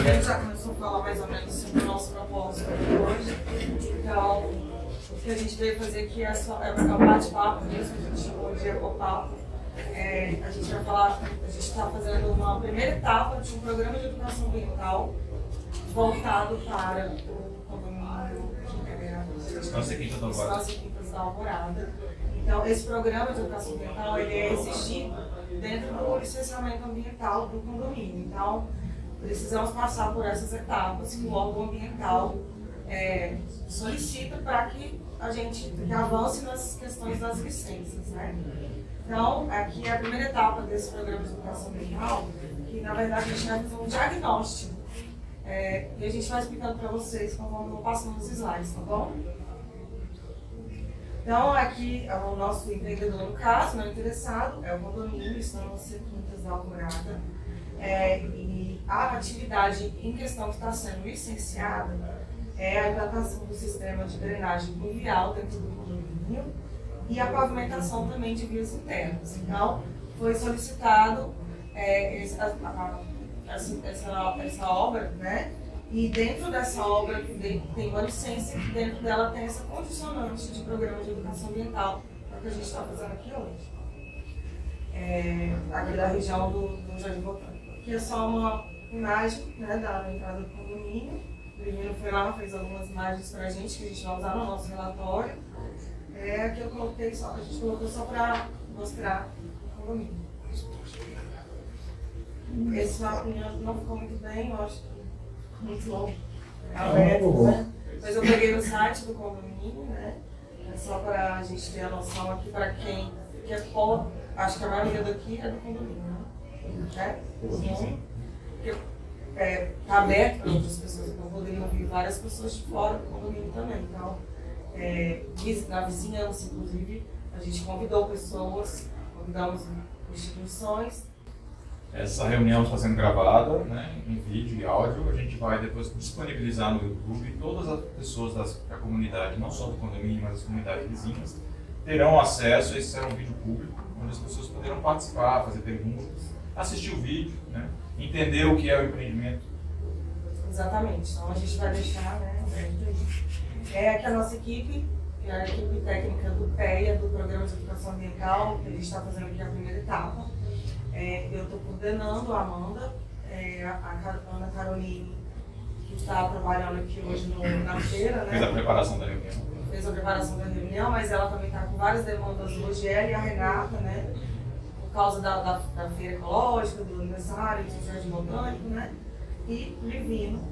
gente já começou a falar mais ou menos sobre o nosso propósito hoje. Então, o que a gente veio fazer aqui é um bate-papo mesmo, a gente chamou de ecopapo. A gente vai falar, a gente está fazendo uma primeira etapa de um programa de educação ambiental voltado para o condomínio Estância Quintas da Alvorada. Então, esse programa de educação ambiental ele é exigido dentro do licenciamento ambiental do condomínio. Então, precisamos passar por essas etapas que o órgão ambiental solicita para que a gente avance nas questões das licenças, né? Então, aqui é a primeira etapa desse programa de educação ambiental, que na verdade a gente vai fazer um diagnóstico. E a gente vai explicando para vocês conforme eu vou passando os slides, tá bom? Então, aqui é o nosso empreendedor, no caso, não interessado, é o condomínio, Estância Quintas da Alvorada. E a atividade em questão que está sendo licenciada é a implantação do sistema de drenagem pluvial dentro do condomínio e a pavimentação também de vias internas. Então, foi solicitado essa obra, né? E dentro dessa obra tem uma licença que dentro dela tem essa condicionante de programa de educação ambiental, que é o que a gente está fazendo aqui hoje. Aqui da região do Jardim Botânico. Aqui é só uma imagem, né, da entrada do condomínio. O menino foi lá, fez algumas imagens para a gente que a gente vai usar no nosso relatório. Aqui eu coloquei a gente colocou só para mostrar o condomínio. Esse mapinha não ficou muito bem, eu acho que muito longo, aberto, né? Mas eu peguei no site do condomínio, né? É só para a gente ter a noção aqui para quem quer pôr, acho que a maioria daqui é do condomínio, né? Porque está aberto para outras pessoas, então poderiam vir várias pessoas de fora do condomínio também. Então, na vizinhança, inclusive, a gente convidou pessoas, convidamos instituições. Essa reunião está sendo gravada, né, em vídeo e áudio. A gente vai depois disponibilizar no YouTube. Todas as pessoas da comunidade, não só do condomínio, mas das comunidades vizinhas, terão acesso. Esse será um vídeo público, onde as pessoas poderão participar, fazer perguntas, assistir o vídeo, né, entender o que é o empreendimento. Exatamente. Então a gente vai deixar, né, aqui a nossa equipe, que é a equipe técnica do PEA, do Programa de Educação Ambiental, que a gente está fazendo aqui a primeira etapa. Eu estou coordenando a Amanda, a Ana Caroline, que está trabalhando aqui hoje na feira, né? Fez a preparação da reunião. Fez a preparação da reunião, mas ela também está com várias demandas hoje, ela e a Renata, né? Por causa da feira ecológica, do aniversário, do Jardim Botânico, né? E Livino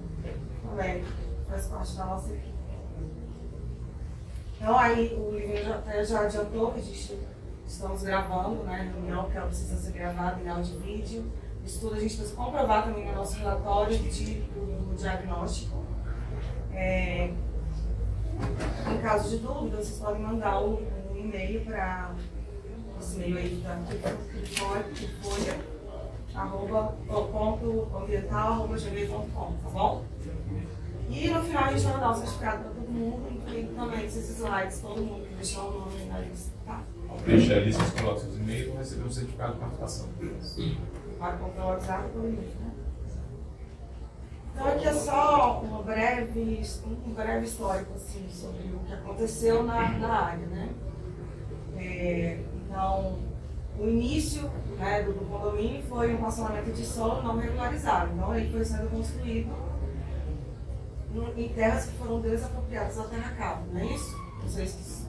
também faz parte da nossa equipe. Então aí o Livino já adiantou que a gente estamos gravando, né, a reunião que ela precisa ser gravada em áudio e vídeo. Isso tudo a gente precisa comprovar também no nosso relatório do diagnóstico. Em caso de dúvida, vocês podem mandar um e-mail para esse e-mail aí da folha, @ambiental@gmail.com, tá bom? E no final a gente vai mandar o certificado para todo mundo, incluindo também esses slides, todo mundo que deixar o nome na lista, tá? Deixa a lista, vocês colocam seus e-mails e vão receber um certificado de participação. Pode comprar o WhatsApp por e-mail, né? Então aqui é só um breve histórico assim, sobre o que aconteceu na área, né? Então, o início, né, do condomínio foi um racionamento de solo não regularizado. Então ele foi sendo construído em terras que foram desapropriadas da terra cabo, não é isso? Vocês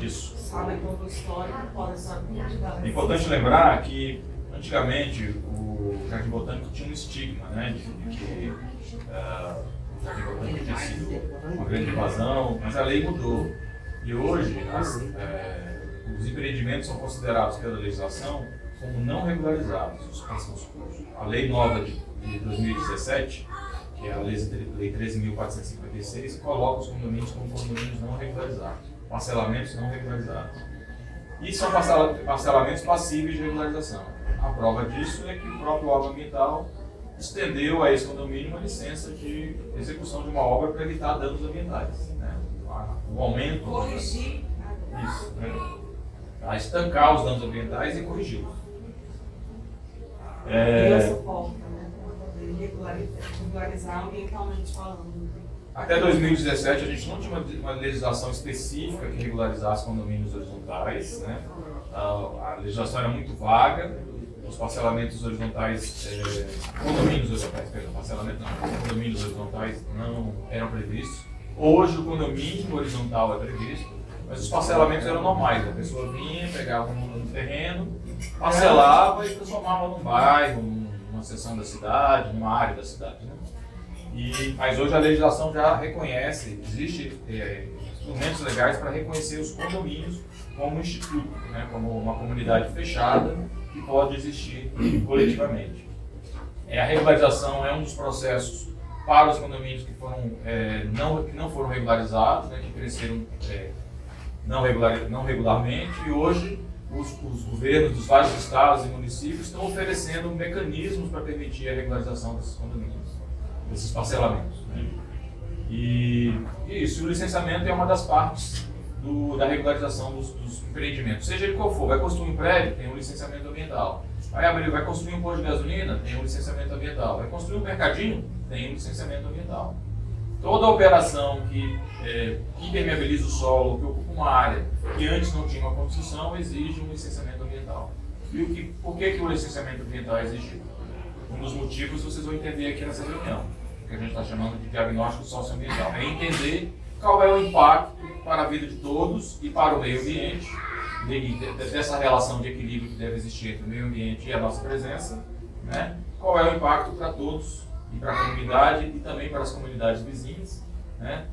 Isso. sabem todo o histórico, podem saber. É importante lembrar que, antigamente, o Jardim Botânico tinha um estigma, né, de que o Jardim Botânico tinha sido uma grande invasão, mas a lei mudou. E hoje, os empreendimentos são considerados pela legislação como não regularizados. A lei nova de 2017, que é a Lei 13.456, coloca os condomínios como condomínios não regularizados, parcelamentos não regularizados. E são parcelamentos passíveis de regularização. A prova disso é que o próprio órgão ambiental estendeu a esse condomínio uma licença de execução de uma obra para evitar danos ambientais, né? O aumento... Corrigir. Isso, né? A estancar os danos ambientais e corrigi-los. regularizar ambientalmente falando. Até 2017 a gente não tinha uma legislação específica que regularizasse condomínios horizontais, né? A legislação era muito vaga, os parcelamentos horizontais, condomínios horizontais, perdão, parcelamento não, condomínios horizontais não eram previstos. Hoje o condomínio horizontal é previsto, mas os parcelamentos eram normais, a pessoa vinha, pegava um terreno, parcelava e transformava num bairro, numa seção da cidade, numa área da cidade, né? Mas hoje a legislação já reconhece, existem instrumentos legais para reconhecer os condomínios como um instituto, né, como uma comunidade fechada que pode existir coletivamente. A regularização é um dos processos para os condomínios que não foram regularizados, né, que cresceram não regularmente, e hoje os governos dos vários estados e municípios estão oferecendo mecanismos para permitir a regularização desses condomínios, desses parcelamentos. Né? E isso, o licenciamento é uma das partes da regularização dos empreendimentos, seja ele qual for. Vai construir um prédio, tem um licenciamento ambiental. Vai construir um posto de gasolina, tem um licenciamento ambiental. Vai construir um mercadinho, tem um licenciamento ambiental. Toda operação que impermeabiliza o solo, que ocupa uma área que antes não tinha uma construção, exige um licenciamento ambiental. E por que o licenciamento ambiental é exigido? Um dos motivos vocês vão entender aqui nessa reunião, que a gente está chamando de diagnóstico socioambiental. É entender qual é o impacto para a vida de todos e para o meio ambiente, dessa relação de equilíbrio que deve existir entre o meio ambiente e a nossa presença, né? Qual é o impacto para todos e para a comunidade e também para as comunidades vizinhas, né?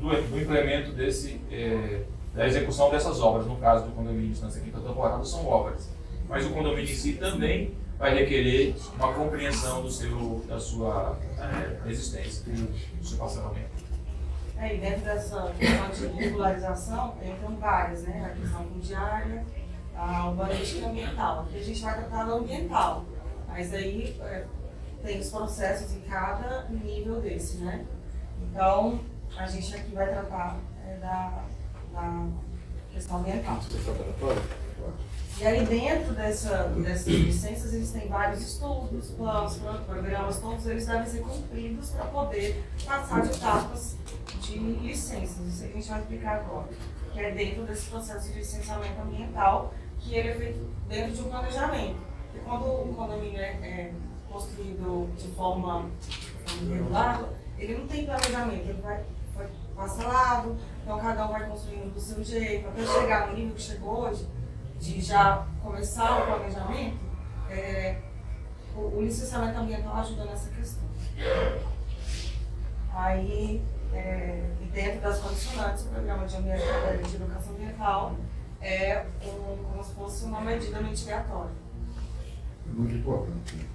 do implemento da execução dessas obras. No caso do condomínio de Estância Quinta Temporada, são obras, mas o condomínio em si também vai requerer uma compreensão da sua existência, do seu parcelamento. E dentro dessa questão de regularização, tem várias, né? A questão fundiária, a urbanística e ambiental. Aqui a gente vai tratar do ambiental, mas aí tem os processos em cada nível desse, né? Então, a gente aqui vai tratar da questão ambiental. E aí dentro dessas licenças, eles têm vários estudos, planos, programas, todos eles devem ser cumpridos para poder passar de etapas de licenças. Isso que a gente vai explicar agora, que é dentro desse processo de licenciamento ambiental, que ele é feito dentro de um planejamento. E quando o condomínio é construído de forma irregular, ele não tem planejamento, ele vai parcelado, então cada um vai construindo do seu jeito, até chegar no nível que chegou hoje, de já começar o planejamento, o licenciamento ambiental ajuda nessa questão. Aí, e dentro das condicionantes, o programa de educação ambiental é como se fosse uma medida mitigatória. Muito importante.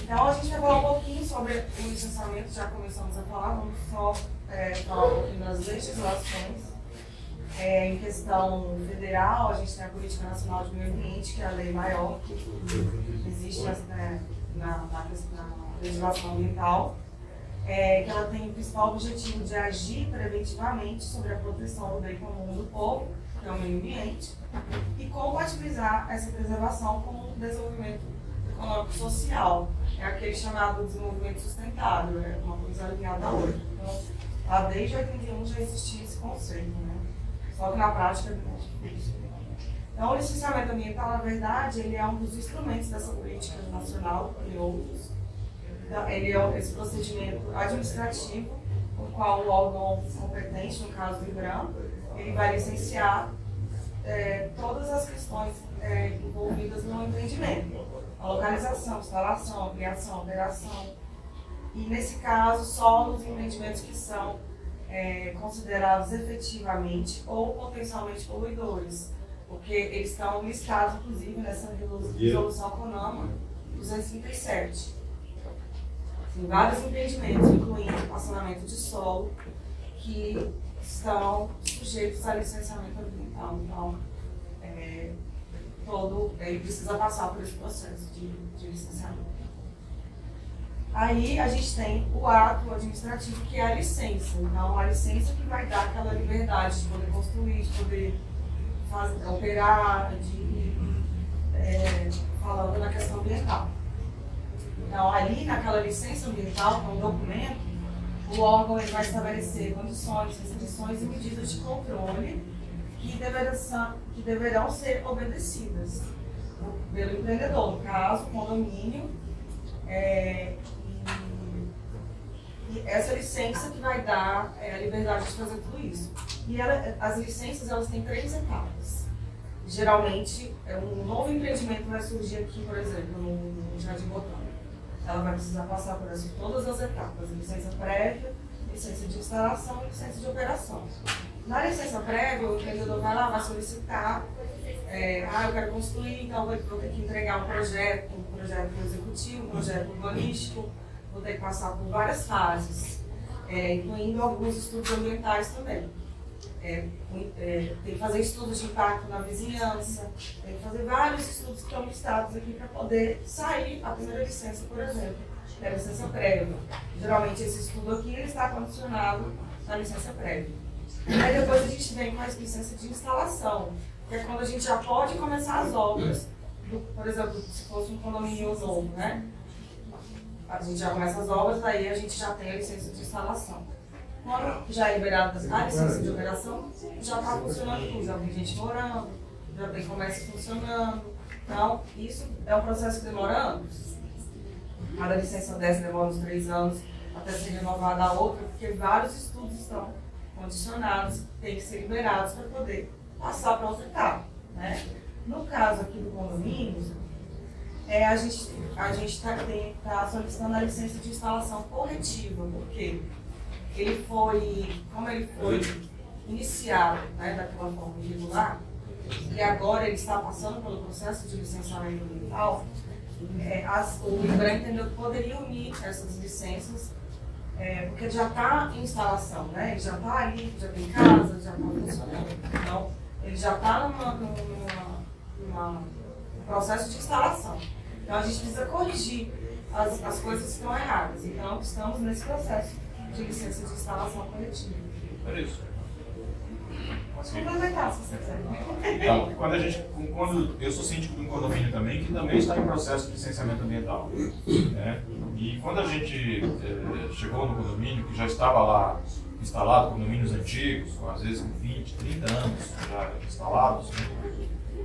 Então, a gente vai falar um pouquinho sobre o licenciamento, já começamos a falar, vamos só falar um pouquinho das legislações. Em questão federal, a gente tem a Política Nacional de Meio Ambiente, que é a lei maior que existe na legislação ambiental, que ela tem o principal objetivo de agir preventivamente sobre a proteção do bem comum do povo, que é o meio ambiente, e compatibilizar essa preservação com o desenvolvimento econômico social. É aquele chamado desenvolvimento sustentável, é uma coisa alinhada à outra. Então, lá desde 81 já existia esse conceito, né? Só que na prática é muito difícil. Então, o licenciamento ambiental, na verdade, ele é um dos instrumentos dessa política nacional e outros. Então, ele é esse procedimento administrativo, por qual o órgão competente, no caso do IBRAM, ele vai licenciar todas as questões envolvidas no empreendimento. A localização, instalação, ampliação, operação. E, nesse caso, só nos empreendimentos que são considerados efetivamente ou potencialmente poluidores, porque eles estão listados, inclusive, nessa resolução CONAMA 237. Tem vários empreendimentos, incluindo parcelamento de solo, que estão sujeitos a licenciamento ambiental. Então, ele precisa passar por esse processo de licenciamento. Aí a gente tem o ato administrativo, que é a licença. Então, a licença que vai dar aquela liberdade de poder construir, de poder operar, falando na questão ambiental. Então, ali naquela licença ambiental, que é um documento, o órgão ele vai estabelecer condições, restrições e medidas de controle que deverão ser obedecidas pelo empreendedor, no caso, o condomínio, e essa licença que vai dar a liberdade de fazer tudo isso. E as licenças elas têm 3 etapas. Geralmente, um novo empreendimento vai surgir aqui, por exemplo, no Jardim Botânico. Ela vai precisar passar por todas as etapas: licença prévia, licença de instalação e licença de operação. Na licença prévia, o empreendedor vai lá, vai solicitar, eu quero construir, então vou ter que entregar um projeto executivo, um projeto urbanístico, vou ter que passar por várias fases, incluindo alguns estudos ambientais também. Tem que fazer estudos de impacto na vizinhança, tem que fazer vários estudos que estão listados aqui para poder sair a primeira licença, por exemplo, que é a licença prévia. Geralmente esse estudo aqui ele está condicionado na licença prévia. Aí depois a gente vem com a licença de instalação, que é quando a gente já pode começar as obras, por exemplo, se fosse um condomínio novo, né? A gente já começa as obras, aí a gente já tem a licença de instalação. Quando já é liberada a licença de operação, já está funcionando tudo, já tem gente morando, já tem comércio funcionando. Então, isso é um processo que demora anos. Cada licença dessa demora uns 3 anos até ser renovada a outra, porque vários estudos estão condicionados, têm que ser liberados para poder passar para outra etapa, né? No caso aqui do condomínio, a gente está solicitando a licença de instalação corretiva, porque como ele foi iniciado, né, daquela forma irregular, e agora ele está passando pelo processo de licenciamento ambiental, o IBRAM entendeu que poderia unir essas licenças, porque já está em instalação, né? Ele já está ali, já tem casa, já está funcionando. Então, ele já está num processo de instalação. Então, a gente precisa corrigir as coisas que estão erradas. Então, estamos nesse processo de licença de instalação coletiva. É isso. Posso complementar, se você quiser. Então, quando eu sou síndico de um condomínio também, que também está em processo de licenciamento ambiental, né? E quando a gente chegou no condomínio, que já estava lá instalado, condomínios antigos, às vezes com 20, 30 anos já instalados,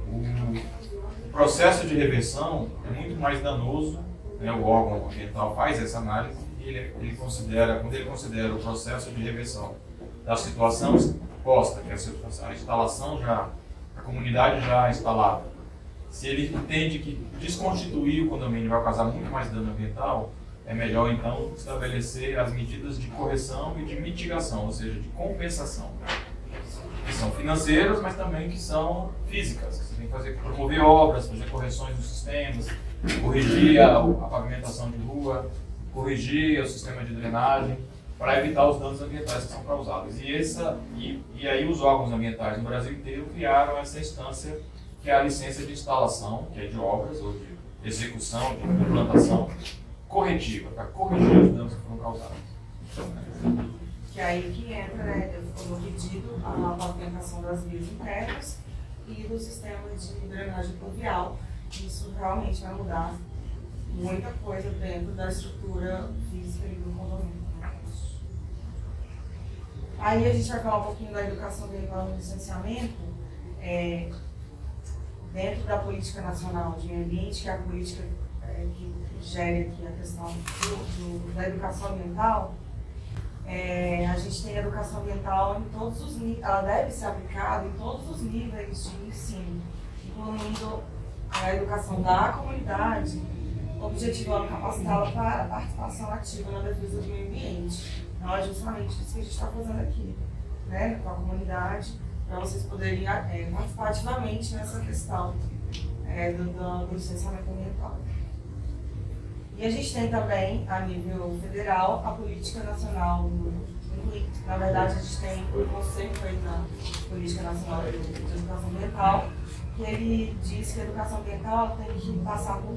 o processo de reversão é muito mais danoso, né? O órgão ambiental faz essa análise e quando ele considera o processo de reversão da situação posta, que é a instalação já, a comunidade já instalada, se ele entende que desconstituir o condomínio vai causar muito mais dano ambiental, é melhor então estabelecer as medidas de correção e de mitigação, ou seja, de compensação, que são financeiras, mas também que são físicas, que você tem que promover obras, fazer correções dos sistemas, corrigir a pavimentação de rua, corrigir o sistema de drenagem, para evitar os danos ambientais que são causados. E aí os órgãos ambientais no Brasil inteiro criaram essa instância que é a licença de instalação, que é de obras ou de execução, de implantação corretiva, para corrigir os danos que foram causados. Que aí que entra, né, no pedido, a pavimentação das vias internas e do sistema de drenagem pluvial. Isso realmente vai mudar muita coisa dentro da estrutura física do condomínio. Aí a gente vai falar um pouquinho da educação ambiental no licenciamento, dentro da política nacional de meio ambiente, que é a política que gere aqui a questão da educação ambiental. A gente tem a educação ambiental em todos os níveis, ela deve ser aplicada em todos os níveis de ensino, incluindo a educação da comunidade, objetivando capacitá-la para a participação ativa na defesa do meio ambiente. Então é justamente isso que a gente está fazendo aqui, né, com a comunidade, para vocês poderem participar ativamente nessa questão do licenciamento ambiental. E a gente tem também, a nível federal, a política nacional, na verdade a gente tem o conceito aí da política nacional de educação ambiental, que ele diz que a educação ambiental tem que passar por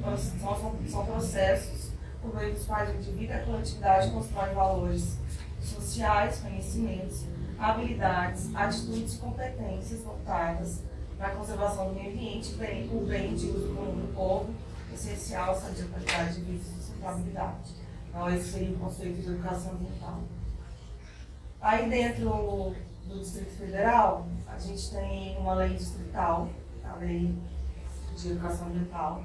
são processos por meio dos quais o indivíduo e a coletividade constroem valores sociais, conhecimentos, habilidades, atitudes e competências voltadas para a conservação do meio ambiente, o bem de uso comum do povo, essencial à saúde, qualidade de vida e sustentabilidade. Então, esse seria o conceito de educação ambiental. Aí dentro do Distrito Federal, a gente tem uma lei distrital, a lei de educação ambiental.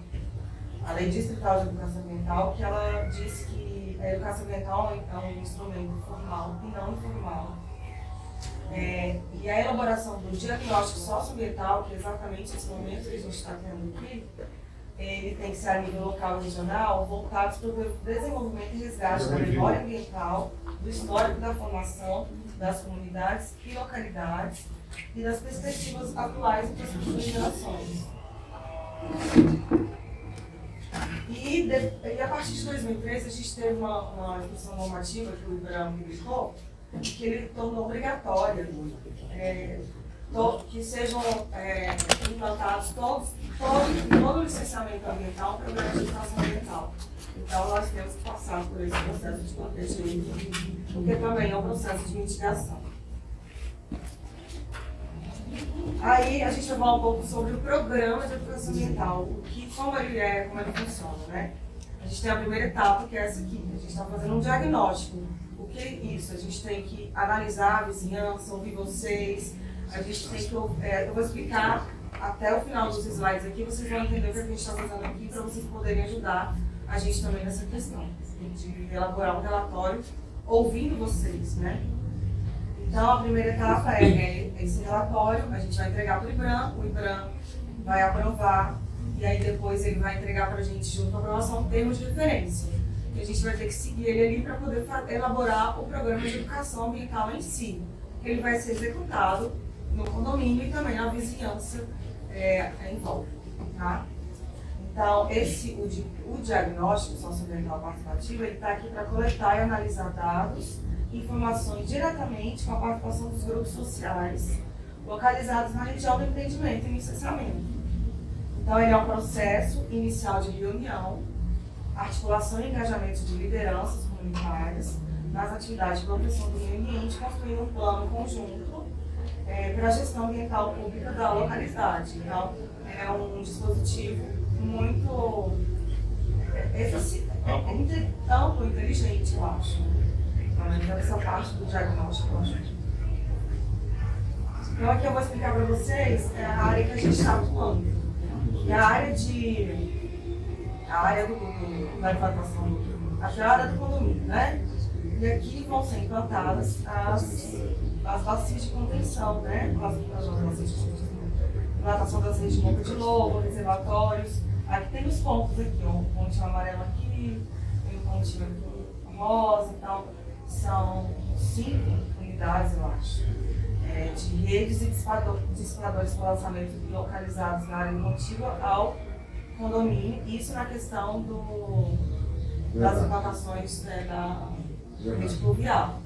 A lei distrital de educação ambiental, que ela diz que a educação ambiental é um instrumento formal e não informal. E a elaboração do diagnóstico socioambiental, que é exatamente esse momento que a gente está tendo aqui, ele tem que ser a nível local e regional, voltados para o desenvolvimento e resgate da memória ambiental, do histórico da formação das comunidades e localidades e das perspectivas atuais para as futuras gerações. E a partir de 2013 a gente teve uma discussão normativa que o IBRAM publicou, que ele tornou obrigatória que sejam implantados todo o licenciamento ambiental, programa de educação ambiental. Então nós temos que passar por esse processo de proteger, porque também é um processo de mitigação. Aí a gente vai falar um pouco sobre o programa de educação ambiental, como ele funciona, né? A gente tem a primeira etapa, que é essa aqui. A gente está fazendo um diagnóstico. O que é isso? A gente tem que analisar a vizinhança, ouvir vocês. A gente tem que... eu vou explicar até o final dos slides aqui, vocês vão entender o que a gente está fazendo aqui, para vocês poderem ajudar a gente também nessa questão de elaborar um relatório ouvindo vocês, né? Então, a primeira etapa é esse relatório, a gente vai entregar para o IBRAM vai aprovar, e aí depois ele vai entregar para a gente, junto com a aprovação, termos de referência. E a gente vai ter que seguir ele ali para poder elaborar o programa de educação ambiental em si, que ele vai ser executado no condomínio e também na vizinhança em volta. Tá? Então, o diagnóstico socioambiental participativo, ele está aqui para coletar e analisar dados, informações diretamente com a participação dos grupos sociais localizados na região do empreendimento e licenciamento. Então, ele é um processo inicial de reunião, articulação e engajamento de lideranças comunitárias nas atividades de proteção do meio ambiente, construindo um plano conjunto para a gestão ambiental pública da localidade. Então, é um dispositivo muito amplo e inteligente, eu acho. Então, essa parte do diagnóstico, eu acho. Então, aqui eu vou explicar para vocês a área que a gente está atuando. E a área da implantação, aqui é a área do condomínio, né? E aqui vão ser implantadas as bacias de contenção, né? As bacias de implantação das redes de boca de lobo, reservatórios. Aqui tem os pontos aqui, ó, um pontinho amarelo aqui, tem um pontinho aqui rosa e tal. São 5 unidades, eu acho, de redes e dissipadores para lançamento localizados na área contígua ao condomínio, isso na questão das implantações da rede pluvial.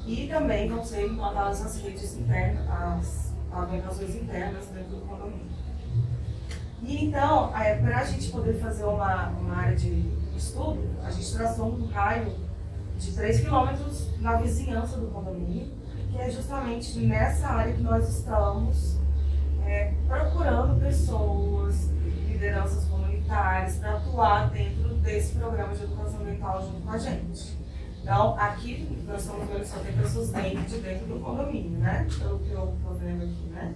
E também vão ser implantadas as redes internas, as pavimentações internas dentro do condomínio. E então, para a gente poder fazer uma área de estudo, a gente traçou um raio de 3 quilômetros na vizinhança do condomínio, que é justamente nessa área que nós estamos procurando pessoas, lideranças comunitárias, para atuar dentro desse programa de educação ambiental junto com a gente. Então, aqui nós estamos vendo que só tem pessoas dentro do condomínio, né? Pelo que eu estou vendo aqui, né?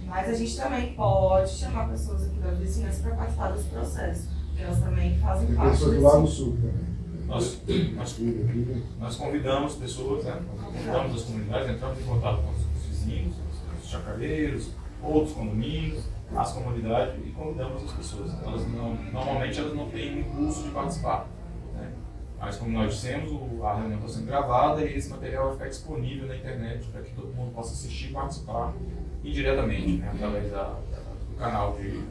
Mas a gente também pode chamar pessoas aqui da vizinhança para participar desse processo, porque elas também fazem Tem parte pessoas desse... lá no sul também. Nós convidamos pessoas, né? Convidamos as comunidades, entramos em contato com os vizinhos, os chacareiros, outros condomínios, as comunidades e convidamos as pessoas. Normalmente elas não têm o impulso de participar, né? Mas como nós dissemos, a reunião está sendo gravada e esse material vai ficar disponível na internet para que todo mundo possa assistir e participar indiretamente, né? Através do canal de...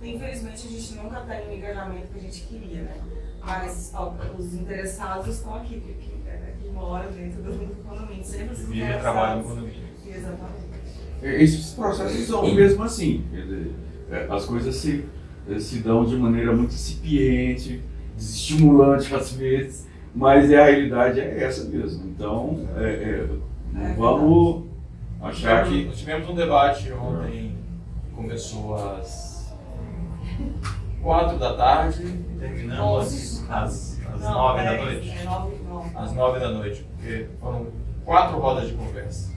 Infelizmente a gente nunca tem o engajamento que a gente queria, né? Mas os interessados estão aqui, que moram dentro do condomínio, sempre os Vivem e interessados. trabalham no condomínio. Exatamente. Esses processos são mesmo assim, quer dizer, as coisas se dão de maneira muito incipiente, desestimulante às vezes, mas a realidade é essa mesmo. Então, não vamos achar que... Nós tivemos um debate ontem, começou às 4 da tarde e terminamos às 9 da noite. Às 9 da noite, porque foram 4 rodas de conversa.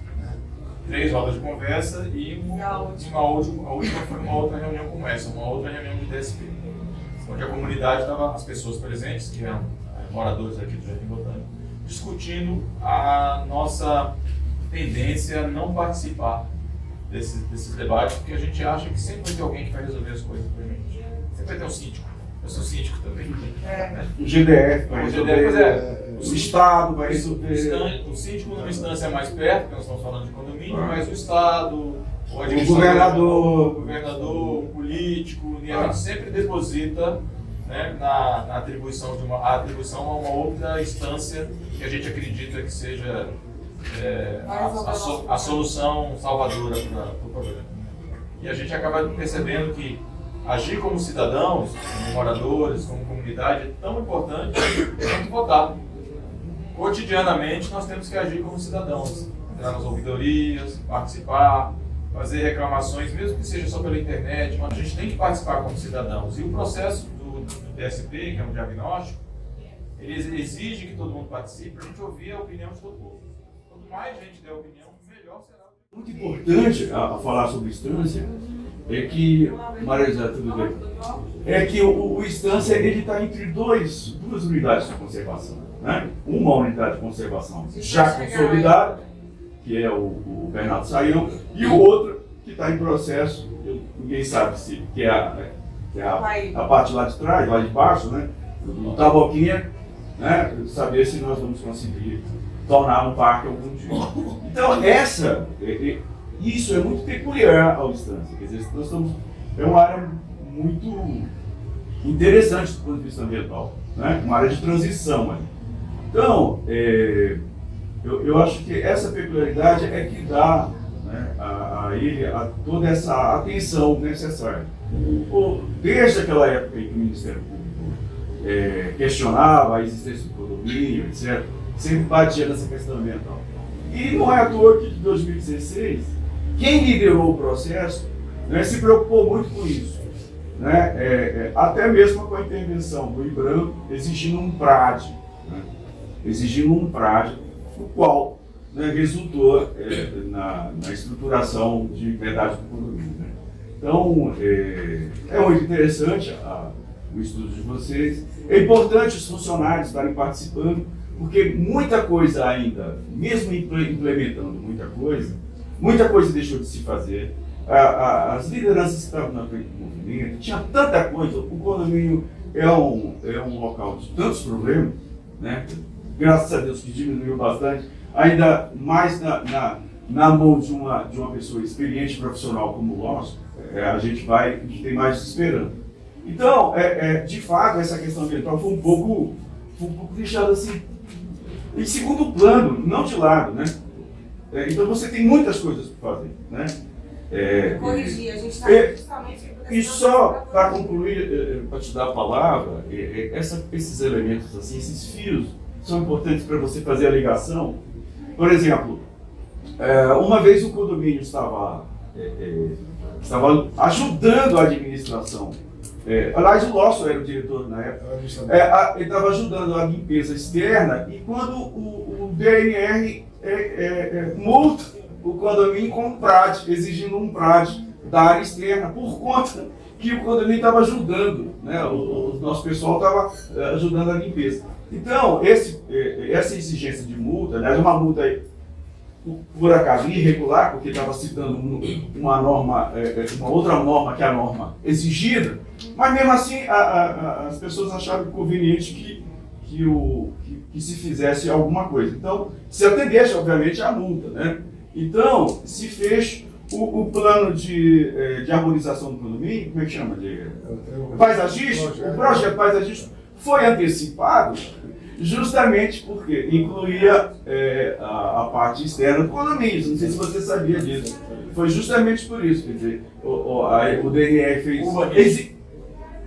3 rodas de conversa e a última foi uma outra reunião como essa, uma outra reunião de DSP, onde a comunidade estava, as pessoas presentes, que eram moradores aqui do Jardim Botânico, discutindo a nossa tendência a não participar desses debates, porque a gente acha que sempre vai ter alguém que vai resolver as coisas pra gente. Sempre vai ter um síndico. Eu sou síndico também. O GDF vai resolver, pois é. o Estado vai resolver. O síndico numa instância mais perto, porque nós estamos falando de condomínio, mas o Estado, o governador, o político, e a gente sempre deposita, né, na atribuição a uma outra instância que a gente acredita que seja a solução salvadora para o problema. E a gente acaba percebendo que agir como cidadãos, como moradores, como comunidade é tão importante quanto votar. Cotidianamente nós temos que agir como cidadãos, entrar nas ouvidorias, participar, fazer reclamações, mesmo que seja só pela internet, mas a gente tem que participar como cidadãos. E o processo do DSP, que é um diagnóstico, ele exige que todo mundo participe para a gente ouvir a opinião de todo mundo. Quanto mais gente der opinião, melhor será. Muito importante a falar sobre instância é que, Maria, tudo bem? É que o instância ele está entre duas unidades de conservação, né? Uma unidade de conservação já consolidada, que é o Bernardo Saião, e o outro que está em processo, ninguém sabe se que é a parte lá de trás, lá de baixo, né? Do Taboquinha, né? Saber se nós vamos conseguir tornar um parque algum dia. Então, isso é muito peculiar ao Estância. Quer dizer, nós estamos, é uma área muito interessante do ponto de vista ambiental, né? Uma área de transição. Então, eu acho que essa peculiaridade é que dá, né, a ele toda essa atenção necessária. Desde aquela época em que o Ministério Público questionava a existência do condomínio, etc., sempre batia nessa questão ambiental. E não é à toa que, de 2016, quem liderou o processo, né, se preocupou muito com isso. Né, até mesmo com a intervenção do IBRAM exigindo um PRAD, né, o qual, né, resultou na estruturação de verdade do condomínio. Né. Então, é muito interessante o estudo de vocês. É importante os funcionários estarem participando, porque muita coisa ainda, mesmo implementando muita coisa deixou de se fazer. As lideranças que estavam na frente do movimento, tinha tanta coisa, o condomínio é um local de tantos problemas, né? Graças a Deus que diminuiu bastante, ainda mais na mão de uma pessoa experiente, profissional como o nosso, a gente tem mais esperança. Então, de fato, essa questão ambiental foi um pouco deixada assim, em segundo plano, não de lado, né? Então você tem muitas coisas para fazer, né? Corrigir, a gente está justamente... E só para concluir, para te dar a palavra, esses elementos, assim, esses fios, são importantes para você fazer a ligação. Por exemplo, uma vez o condomínio estava ajudando a administração. Aliás, o Lawson era o diretor na época. Ele estava ajudando a limpeza externa e quando o DNR multa o condomínio com um PRAD, exigindo um PRAD da área externa, por conta que o condomínio estava ajudando, né? O nosso pessoal estava ajudando a limpeza. Então, essa exigência de multa, aliás, uma multa por acaso irregular, porque estava citando uma norma, uma outra norma que é a norma exigida, mas mesmo assim as pessoas acharam conveniente que se fizesse alguma coisa. Então, se atendesse, obviamente, à multa, né? Então, se fez o plano de harmonização do condomínio, como é que chama? Paisagístico, o projeto paisagístico foi antecipado justamente porque incluía a parte externa do condomínio. Não sei se você sabia disso. Foi justamente por isso, quer dizer, o DNR fez...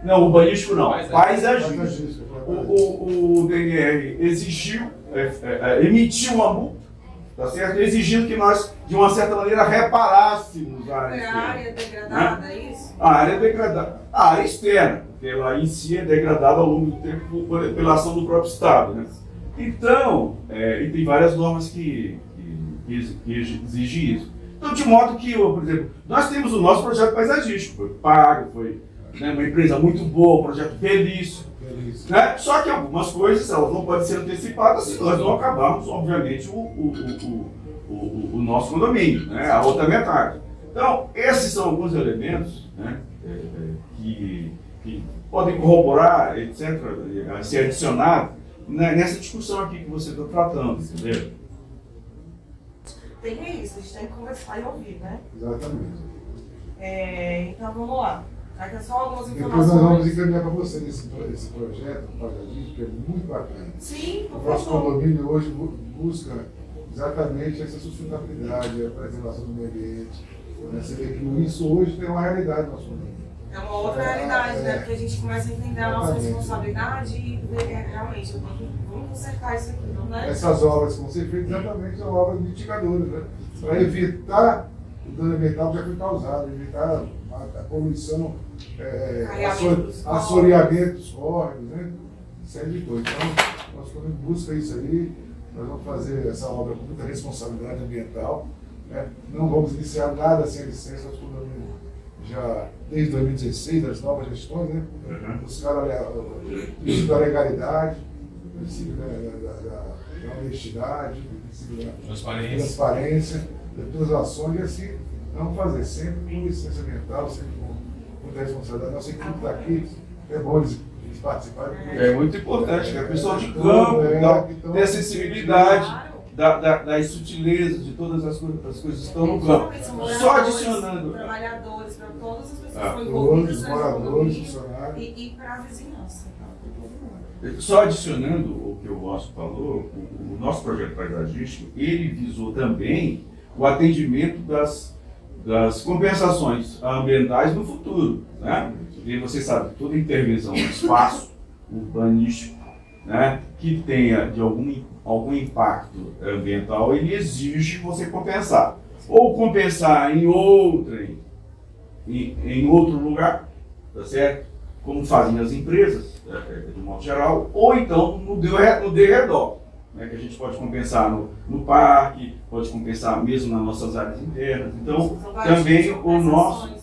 Não, urbanístico não, paisagístico. O DNR exigiu, emitiu uma multa, tá certo? Exigindo que nós, de uma certa maneira, reparássemos a área É a externa. área degradada, é isso? A área degradada, a área externa, porque ela em si é degradada ao longo do tempo pela ação do próprio Estado, né? Então, e tem várias normas que exigem isso. Então, de modo que, por exemplo, nós temos o nosso projeto paisagístico, foi pago, foi, né, uma empresa muito boa, um projeto belíssimo. Né? Só que algumas coisas elas não podem ser antecipadas se nós não acabarmos, obviamente, o nosso condomínio, né? A outra metade. Então, esses são alguns elementos, né, que podem corroborar, etc., a ser adicionado nessa discussão aqui que você está tratando, entendeu? Tem isso, a gente tem que conversar e ouvir, né? Exatamente. Então vamos lá. Aqui é só algumas Depois nós vamos informações. encaminhar para você esse projeto, o paisagismo, que é muito bacana. Sim, O por nosso favor. condomínio hoje busca exatamente essa sustentabilidade, a preservação do meio ambiente. Você vê que isso hoje tem uma realidade no nosso condomínio. É uma outra realidade, né? Porque a gente começa a entender a nossa responsabilidade e ver realmente, vamos consertar isso aqui, não é? Essas obras que vão ser feitas exatamente são obras mitigadoras, né? Para evitar o dano ambiental que já foi causado, evitar a poluição, assoreamento dos córregos, né? Isso aí evitou. Então, nós quando busca isso aí, nós vamos fazer essa obra com muita responsabilidade ambiental, né? Não vamos iniciar nada sem licença, nós condomínio já desde 2016, das novas gestões, né? Buscar o princípio da legalidade, o princípio da honestidade, o princípio da transparência, de todas as ações, e assim vamos fazer sempre com licença ambiental, sempre com muita responsabilidade. Nossa equipe está aqui, é bom eles participarem. É muito importante, né? O pessoal de campo, ter a sensibilidade das sutilezas de todas as coisas que estão no campo. Só adicionando. Trabalhadores, para todas as pessoas que estão Todos, envolvidas os nesse moradores, condomínio funcionários. e para a vizinhança. Só adicionando o que o Márcio falou, o nosso projeto paisagístico, ele visou também o atendimento das compensações ambientais no futuro, né? Porque você sabe que toda intervenção no espaço urbanístico, né, que tenha de algum impacto ambiental, ele exige você compensar. Ou compensar em outro lugar, tá certo? Como fazem as empresas, de modo geral, ou então no derredor, né, que a gente pode compensar no parque, pode compensar mesmo nas nossas áreas internas. Então, também o nosso...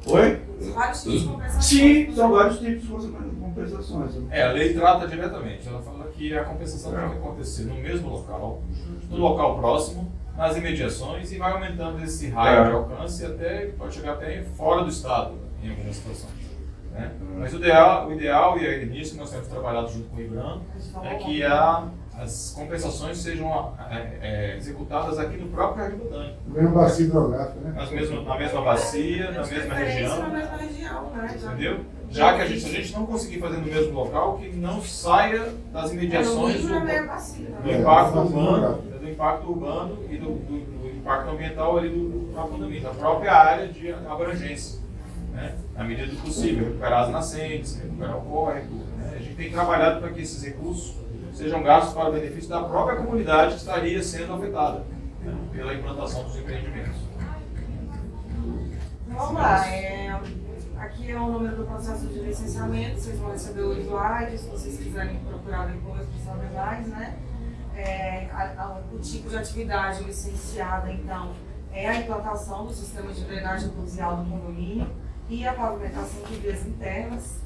Oi? São vários tipos de compensações. Sim, são vários tipos de compensações. A lei trata diretamente. Ela fala que a compensação tem que acontecer no mesmo local, no local próximo, nas imediações, e vai aumentando esse raio de alcance até pode chegar até fora do estado, em algumas situações. Né? Mas o ideal e nisso nós temos trabalhado junto com o IBRAM, é que as compensações sejam executadas aqui no próprio Jardim Botânico. No mesmo bacia hidrográfico, né? Na mesma bacia, na mesma região. Na mesma região, né? Entendeu? Já que se a gente não conseguir fazer no mesmo local, que não saia das imediações do impacto urbano e do impacto ambiental ali do próprio condomínio, da própria área de abrangência. Né? Na medida do possível, recuperar as nascentes, recuperar o córrego. Né? A gente tem trabalhado para que esses recursos sejam gastos para o benefício da própria comunidade que estaria sendo afetada, né, pela implantação dos empreendimentos. Vamos lá. Aqui é o número do processo de licenciamento. Vocês vão receber o slide, se vocês quiserem procurar depois para saber mais, né? O tipo de atividade licenciada, então, é a implantação do sistema de drenagem pluvial do condomínio e a pavimentação de vias internas.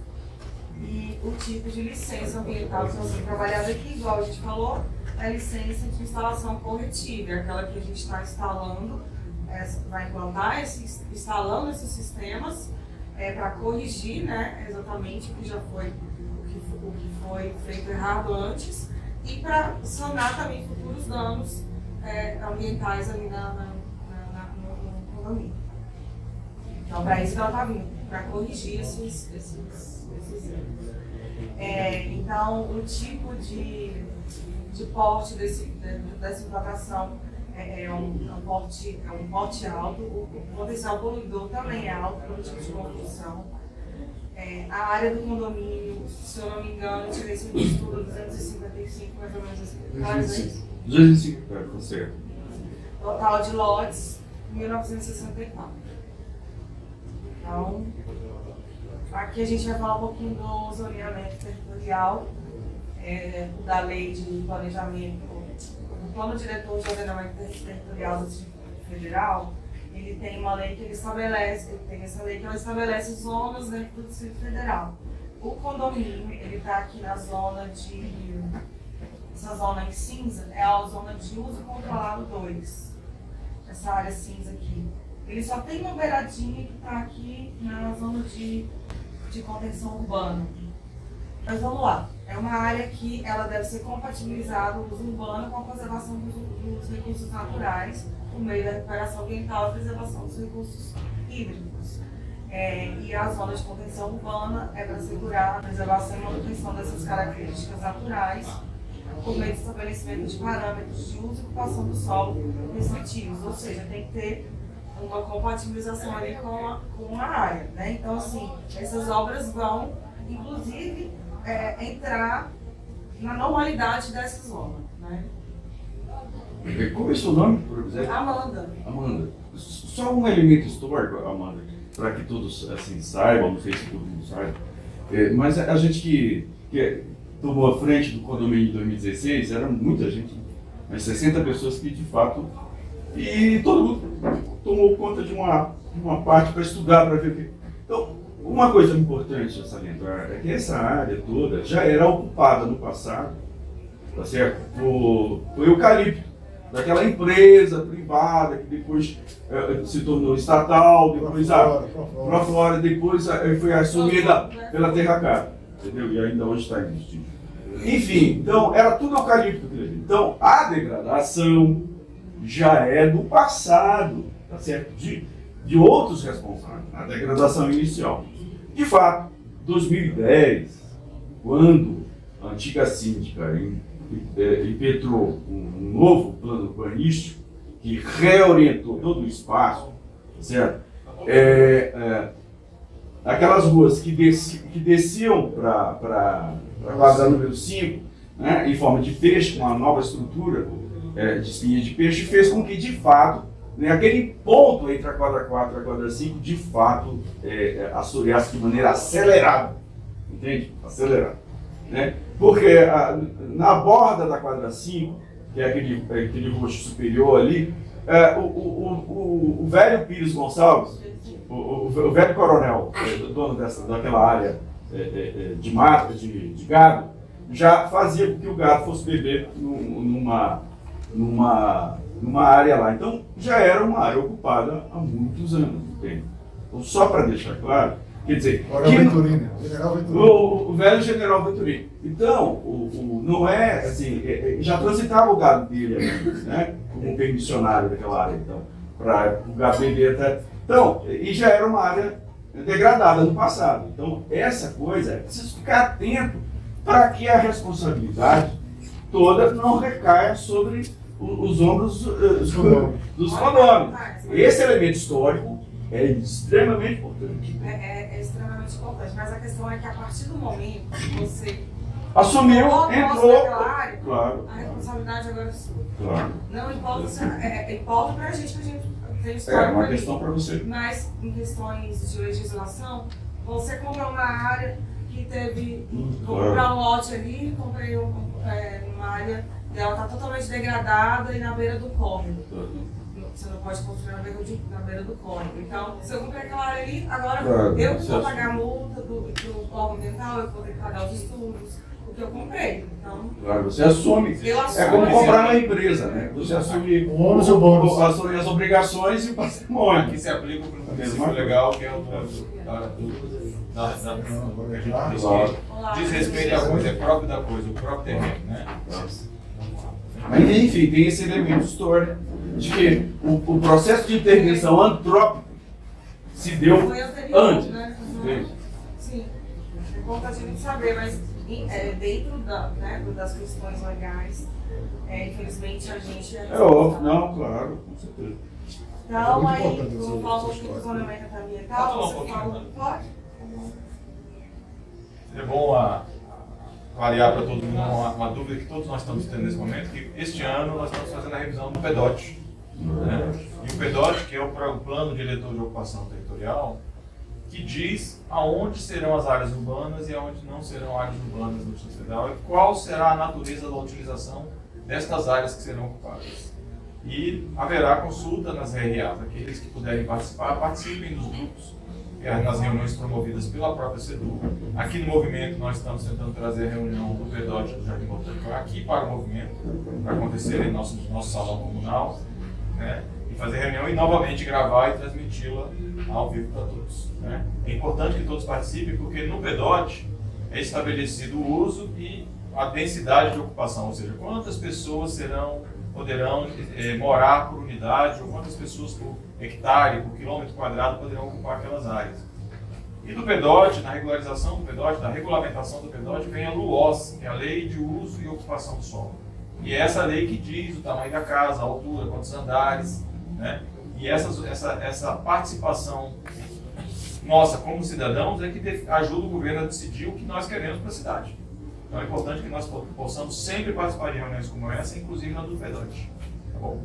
E o tipo de licença ambiental que nós vamos trabalhar aqui, igual a gente falou, é a licença de instalação corretiva, é aquela que a gente está instalando, vai implantar, instalando esses sistemas para corrigir, né, exatamente o que já foi, o que foi feito errado antes, e para sanar também futuros danos ambientais ali no condomínio. Então, para isso ela está vindo, para corrigir esses erros. Então, o tipo de porte dessa implantação é um porte alto, o potencial poluidor também é alto pelo tipo de construção. A área do condomínio, se eu não me engano, eu tirei esse estudo 255, mais ou menos assim. 205 hectares, tá certo. Total de lotes, 1964. Então, aqui a gente vai falar um pouquinho do zoneamento territorial, da lei de planejamento, do plano diretor de ordenamento territorial do Distrito Federal. Ele tem uma lei que ele estabelece, ela estabelece zonas dentro do Distrito Federal. O condomínio, ele está aqui na zona essa zona em cinza é a zona de uso controlado 2. Essa área cinza aqui. Ele só tem uma beiradinha que está aqui na zona de contenção urbana. Mas vamos lá. É uma área que ela deve ser compatibilizada, o uso urbano, com a conservação dos recursos naturais, por meio da recuperação ambiental e preservação dos recursos hídricos. E a zona de contenção urbana é para assegurar a preservação e manutenção dessas características naturais, por meio do estabelecimento de parâmetros de uso e ocupação do solo respectivos. Ou seja, tem que ter uma compatibilização ali com a área, né? Então, assim, essas obras vão, inclusive, entrar na normalidade dessa zona, né? Qual é o seu nome, por exemplo? Amanda. Amanda, só um elemento histórico, Amanda, para que todos assim saibam, não sei se todo mundo sabe, mas a gente que tomou a frente do condomínio em 2016, era muita gente, mas 60 pessoas que de fato, e todo mundo tomou conta de uma parte para estudar, para ver o que. Então, uma coisa importante a salientar é que essa área toda já era ocupada no passado, tá certo? Por eucalipto, daquela empresa privada que depois se tornou estatal, depois para fora, depois foi assumida pela Terra Cara, entendeu? E ainda hoje está existindo. Enfim, então era tudo eucalipto. Então a degradação já é do passado, tá certo? De outros responsáveis, a degradação inicial. De fato, 2010, quando a antiga síndica impetrou um novo plano urbanístico que reorientou todo o espaço, certo? Aquelas ruas que desciam para a quadra número 5, né, em forma de peixe, uma nova estrutura de espinha de peixe, fez com que, de fato, né, aquele ponto entre a quadra 4 e a quadra 5, de fato, assoreasse de maneira acelerada. Entende? Acelerada. Né? Porque na borda da quadra 5, que é aquele roxo superior ali, o velho Pires Gonçalves, o velho coronel, dono daquela área de mata, de gado, já fazia com que o gado fosse beber numa área lá. Então já era uma área ocupada há muitos anos. Entende? Então, só para deixar claro, quer dizer, o velho General Venturini. Então, não é assim, já transitava o gado dele, né, como permissionário daquela área, então, para o gado beber até. Então, e já era uma área degradada no passado. Então, essa coisa é preciso ficar atento para que a responsabilidade toda não recaia sobre os ombros dos condôminos. Esse elemento histórico é extremamente importante. É extremamente importante, mas a questão é que a partir do momento que você assumiu, entrou, área, claro, a responsabilidade agora é sua. Claro. Não importa se importa pra gente tem história. É uma questão para você. Mas em questões de legislação, você comprou uma área que teve. Vou comprar um lote ali, comprei uma área, ela está totalmente degradada e na beira do córrego. Você não pode construir na beira do córrego. Então, se eu comprei aquela área ali, agora eu que vou pagar a multa do órgão ambiental, eu vou ter que pagar os estudos, o que eu comprei. Então, claro, você assume. É como comprar uma empresa, né? Você assume o ônus e o bônus. Assume as obrigações e o patrimônio. Aqui se aplica para o princípio legal, que é o diz respeito à coisa, é próprio da coisa, o próprio terreno, né? Mas, enfim, tem esse elemento histórico de que o processo de intervenção antrópica se deu antes. Né? Sim, é importante a gente saber, mas dentro das questões legais, infelizmente a gente é óbvio, não, claro, com certeza. Então, aí, quando fala um pouquinho do zoneamento ambiental, você fala, pode? É bom clarear para todo mundo uma dúvida que todos nós estamos tendo nesse momento, que este ano nós estamos fazendo a revisão do PEDOT. Né? E o PEDOT, que é o Plano Diretor de Ocupação Territorial, que diz aonde serão as áreas urbanas e aonde não serão áreas urbanas no Distrito Federal e qual será a natureza da utilização destas áreas que serão ocupadas. E haverá consulta nas RAs. Aqueles que puderem participar, participem dos grupos, nas reuniões promovidas pela própria SEDU. Aqui no movimento nós estamos tentando trazer a reunião do PEDOT do Jardim Botânico aqui para o movimento, para acontecer em nosso salão comunal, né? E fazer reunião e novamente gravar e transmiti-la ao vivo para todos. Né? É importante que todos participem, porque no PEDOT é estabelecido o uso e a densidade de ocupação, ou seja, quantas pessoas poderão morar por unidade, ou quantas pessoas por hectare, por quilômetro quadrado poderão ocupar aquelas áreas. E do PEDOT, na regularização do PEDOT, da regulamentação do PEDOT, vem a LUOS, que é a Lei de Uso e Ocupação do Solo. E é essa lei que diz o tamanho da casa, a altura, quantos andares, né? E essa participação nossa como cidadãos é que ajuda o governo a decidir o que nós queremos para a cidade. Então é importante que nós possamos sempre participar de reuniões como essa, inclusive na do PEDOT. Tá bom?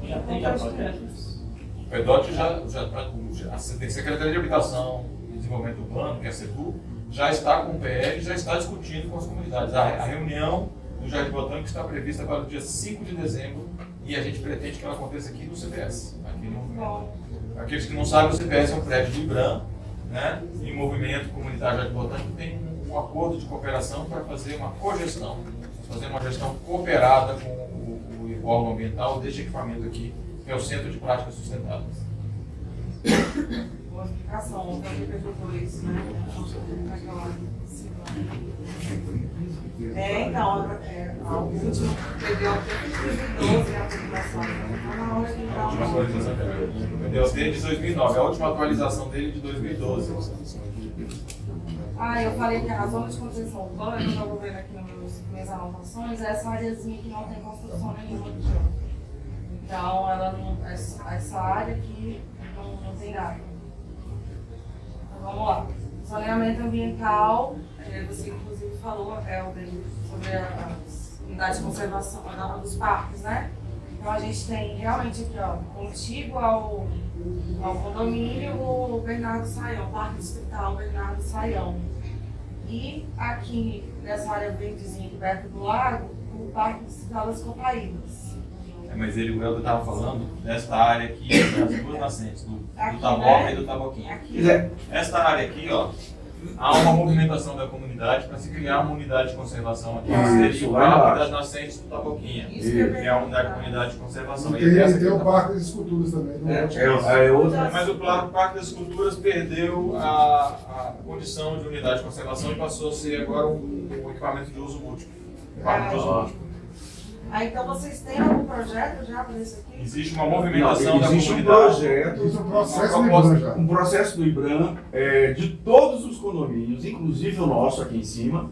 Já tem projetos? O PEDOT a Secretaria de Habitação e Desenvolvimento Urbano, que é a SEDU, já está com o PL, já está discutindo com as comunidades. A reunião do Jardim Botânico está prevista para o dia 5 de dezembro e a gente pretende que ela aconteça aqui no CPS. Aqueles que não sabem, o CPS é um prédio do IBRAM, né? E o Movimento Comunitário Jardim Botânico tem um acordo de cooperação para fazer uma cogestão, fazer uma gestão cooperada com o órgão ambiental deste equipamento aqui, que é o Centro de Práticas Sustentáveis. Boa explicação, o PPP2, né? Então, o último PDO de 2012 é a publicação. A última atualização dele. O PDO dele de 2009, a última atualização dele de 2012. Eu falei que a zona de contenção urbana, que eu estou vendo aqui nas minhas anotações, é essa áreazinha que não tem construção nenhuma. Então, ela não, essa área aqui não tem nada. Então, vamos lá. Zoneamento ambiental, você inclusive falou, sobre as unidades de conservação dos parques, né? Então a gente tem realmente aqui, ó, contíguo ao condomínio, o Bernardo Saião, Parque Distrital Bernardo Saião. E aqui, nessa área verdezinha perto do lago, o Parque Distrital das Copaíbas. Mas o Helder estava falando desta área aqui, das duas nascentes, do Taboca, né? E do Taboquinha. Aqui. Esta área aqui, ó, há uma movimentação da comunidade para se criar uma unidade de conservação aqui. Seria o Parque das Nascentes do Taboquinha, que é a unidade de conservação. E tem o Parque das Esculturas também. Mas o Parque das Esculturas perdeu a condição de unidade de conservação e passou a ser agora um equipamento de uso múltiplo. Parque de uso múltiplo. Então vocês têm algum projeto já para isso aqui? Existe uma movimentação da existe comunidade. Existe um processo do IBRAM já. Um processo do IBRAM de todos os condomínios, inclusive o nosso aqui em cima.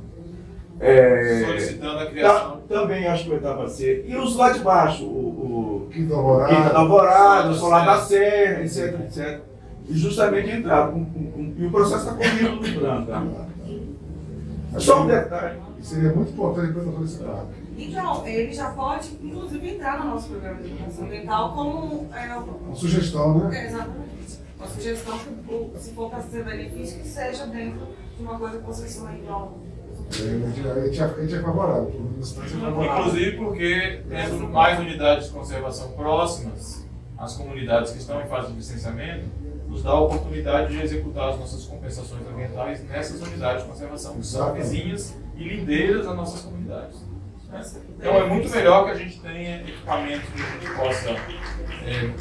Solicitando a criação. Também acho que vai dar para ser. E os lá de baixo, o Quinta Alvorada, Alvorada, o Solar da Serra, etc, etc. E justamente entraram. E o processo está correndo no IBRAM. Tá? Só um detalhe. Seria muito importante para nós solicitar. Então, ele já pode, inclusive, entrar no nosso programa de educação ambiental como... Uma sugestão, né? Exatamente. Uma sugestão que, se for para ser benefício, que seja dentro de uma coisa que vocês estão aí. A gente é favorável, todo mundo é favorável. Inclusive porque, tendo mais unidades de conservação próximas às comunidades que estão em fase de licenciamento, nos dá a oportunidade de executar as nossas compensações ambientais nessas unidades de conservação, que são vizinhas e lindeiras às nossas comunidades. Então é muito melhor que a gente tenha equipamentos que a gente possa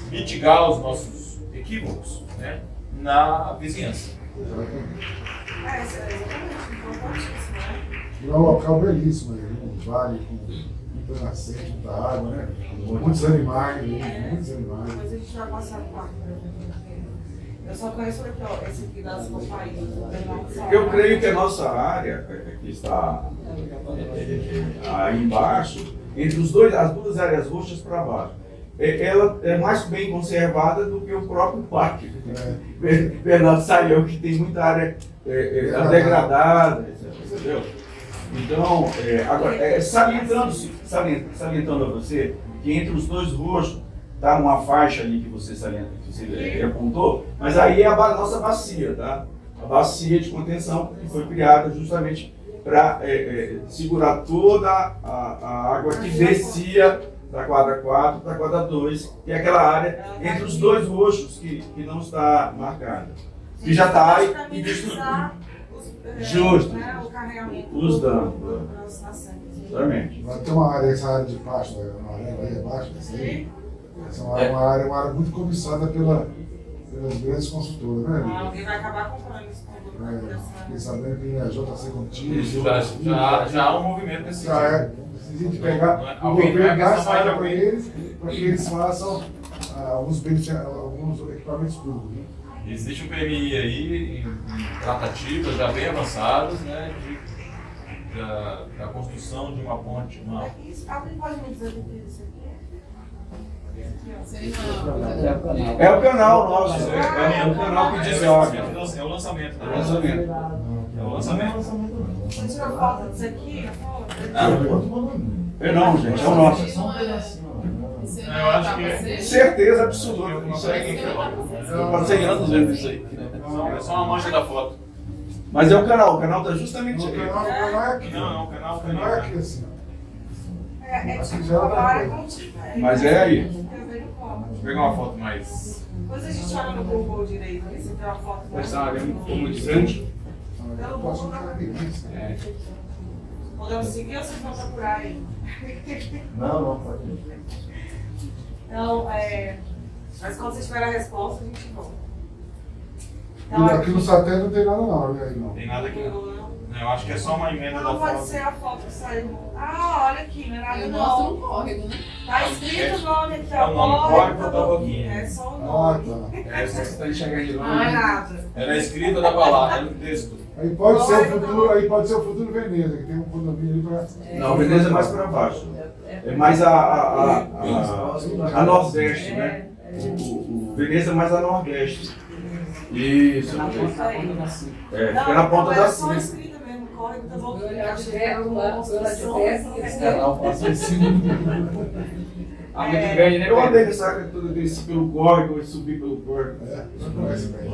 mitigar os nossos equívocos, né, na vizinhança. Exatamente, importantíssimo, né? E é um local belíssimo, um vale com muita nascente, muita água, né? Muitos animais, muitos animais. Depois a gente vai passar no parque para ver. Eu só conheço aqui, ó, esse aqui das Copaíbas. Eu creio que a nossa área, que está aí embaixo, entre as duas áreas roxas para baixo, ela é mais bem conservada do que o próprio parque. Bernardo Saião, que tem muita área degradada, entendeu? Então, agora, salientando a você que entre os dois roxos está uma faixa ali que você salienta, que você apontou, mas aí é a nossa bacia, tá? A bacia de contenção que foi criada justamente para segurar toda a água que descia da quadra 4 para a quadra 2, que é aquela área entre os dois roxos que não está marcada. Que já está aí e minimizar justo. Né, o carregamento Os danos. das nascentes. Exatamente. Vai ter uma área, essa área de pasto, amarela aí abaixo, essa aí. Essa é uma área muito cobiçada pelas grandes construtoras, né? Alguém vai acabar comprando esse condomínio. Fiquei sabendo que a JC Contínuo. Isso, já há um movimento nesse Já é. Precisa de pegar o Alguém governo pega dá essa essa área área para eles, para que eles façam alguns equipamentos públicos. Né? Existe um PMI aí em tratativas já bem avançadas, né, da construção de uma ponte. Alguém pode me dizer o que é isso aqui? É o canal nosso, é o canal que desobe. É o lançamento. É o lançamento. É o lançamento. Você tirou foto disso aqui? Não, gente, é o nosso. Eu acho que Certeza absoluta. Isso aí. Eu passei anos vendo isso aí. é só uma mancha da foto. Mas é o canal está justamente O aí. canal é aqui. Não, o canal O canal é aqui, assim. É Assim, tipo já uma dá área pra- contínua. Mas é aí. Vou pegar uma foto mais. Depois a gente olha no Google direito, ver se tem uma foto. Essa área ficou muito grande. Pelo Google dá pra ver. Podemos seguir ou vocês vão procurar aí? Não, pode ir. Então, mas quando vocês tiverem a resposta, a gente volta. E aqui no satélite não tem nada não, olha aí não. Tem nada aqui não. Eu acho que é só uma emenda da Não, pode foto. ser a foto que saiu. Ah, olha aqui, não é nada Eu mostro não. um córrego, né? Tá escrito o nome aqui, É ó. o nome, Córrego Córrego da da Boquinha. É só o nome. Tá. É, você está enxergando de Não é longe. nada. Ela é escrita da palavra, é no texto. Aí pode ser o futuro Veneza, que tem um condomínio ali para. Não, Veneza é mais para baixo. É mais a nordeste, né? O Veneza é mais a nordeste. Isso. Fica na ponta da É só cinta. escrita mesmo, Córrego da Boquinha. Eu Achei que era uma construção. Canal passa em cima. Ah, muito grande, né? Eu andei nessa área toda, desci pelo córrego e subi pelo córrego. Não conhece bem.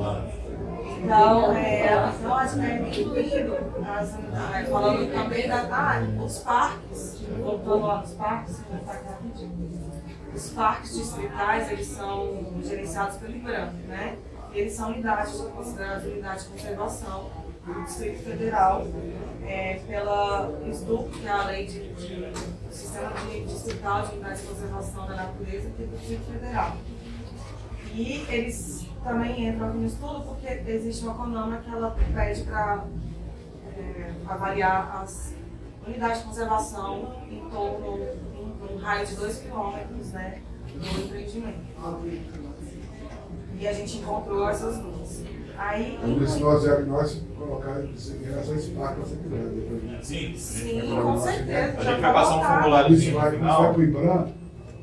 Então, nós incluindo, falando também os parques, voltando lá nos parques, os parques distritais, eles são gerenciados pelo IBRAM, né? Eles são unidades, consideradas unidades de conservação do Distrito Federal, pela SDUC, que é a Lei de Sistema Distrital de Unidades de Conservação da Natureza, aqui do Distrito Federal. E eles também entram aqui no estudo porque existe uma CONAMA que ela pede para avaliar as unidades de conservação em torno de um raio de 2 km, né, do empreendimento. E a gente encontrou essas duas. Aí, Nesse nosso diagnóstico, colocar em relação a esse parque, você quiser. Depois. Sim. com certeza. A já gente vai passar um botar. formulário Isso vai para o IBRAM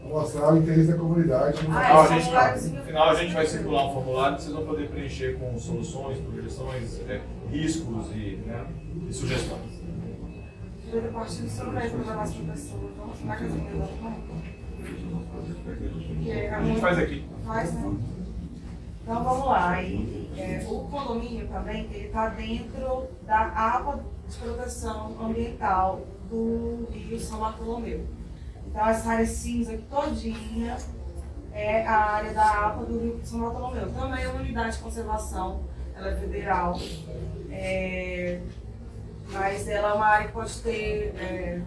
mostrar o interesse da comunidade. No Ah, No formuláriozinho. final a gente vai circular um formulário que vocês vão poder preencher com soluções, projeções, riscos e sugestões. Tira da parte do seu mesmo para as pessoas. Vamos na casinha da A gente faz aqui. Faz, né? Então vamos lá. O condomínio também ele está dentro da APA de proteção ambiental do Rio São Bartolomeu. Então essa área cinza aqui todinha é a área da APA do Rio São Bartolomeu. Também é uma unidade de conservação, ela é federal, mas ela é uma área que pode ter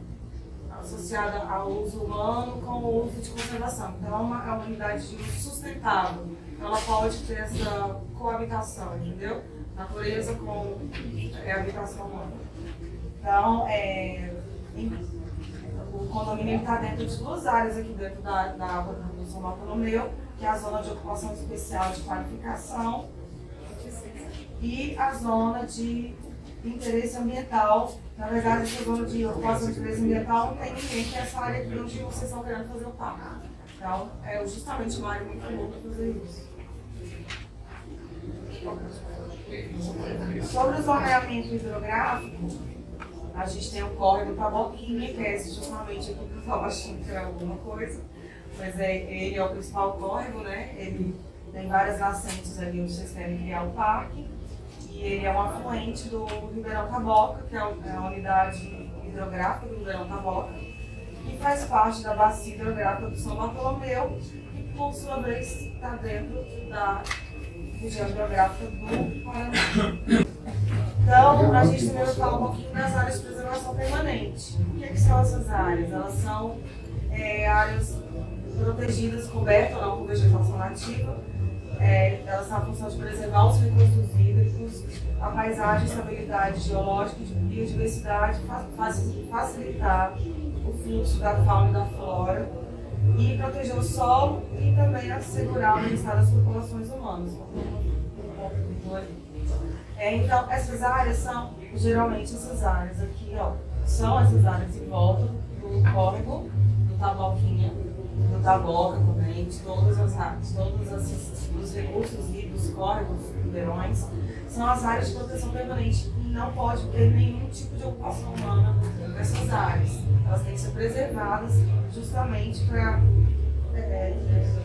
associada ao uso humano com o uso de conservação. Então é uma unidade de uso sustentável. Ela pode ter essa coabitação, entendeu? Natureza com habitação humana. Então, o condomínio está dentro de duas áreas aqui dentro da APA do São Bartolomeu, que é a zona de ocupação especial de qualificação e a zona de interesse ambiental. Na verdade, essa zona de ocupação de interesse ambiental não tem ninguém, que é essa área aqui onde vocês estão querendo fazer o parque. Então, é justamente uma área muito boa para fazer isso. Sobre o zoneamento hidrográfico, A gente tem o córrego Taboquinha, que é esse justamente aqui que eu estava achando que era alguma coisa, mas ele é o principal córrego, né? Ele tem várias nascentes ali onde vocês querem criar o parque, e ele é um afluente do Ribeirão Taboca, que é a unidade hidrográfica do Ribeirão Taboca, que faz parte da bacia hidrográfica do São Bartolomeu, que por sua vez está dentro da região hidrográfica do Paraná. Então, a gente também vai falar um pouquinho das áreas de preservação permanente. O que são essas áreas? Elas são áreas protegidas, cobertas ou não com vegetação nativa. Elas têm a função de preservar os recursos hídricos, a paisagem, estabilidade geológica e de biodiversidade, facilitar o fluxo da fauna e da flora e proteger o solo e também assegurar o bem-estar das populações humanas. Então, essas áreas são, geralmente, essas áreas aqui, ó, são essas áreas em volta do córrego, do Taboquinha, do Taboca também, de todas as áreas, os recursos hídricos, córregos, ribeirões, são as áreas de proteção permanente e não pode ter nenhum tipo de ocupação humana nessas áreas. Elas têm que ser preservadas justamente para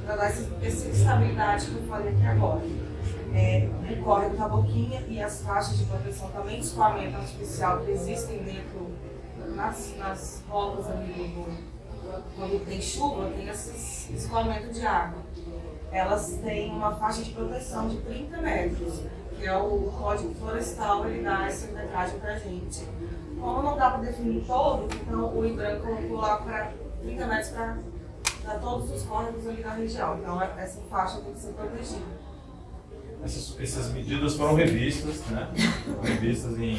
dar essa estabilidade que eu falei aqui agora. O córrego Taboquinha e as faixas de proteção também de escoamento artificial que existem dentro nas rotas ali quando tem chuva, tem esse escoamento de água. Elas têm uma faixa de proteção de 30 metros, que é o Código Florestal, ele dá essa metragem pra gente. Como não dá para definir todo, então o IBRAM colocou lá para 30 metros para todos os córregos ali da região. Então essa faixa tem que ser protegida. Essas medidas foram revistas, né? Revistas em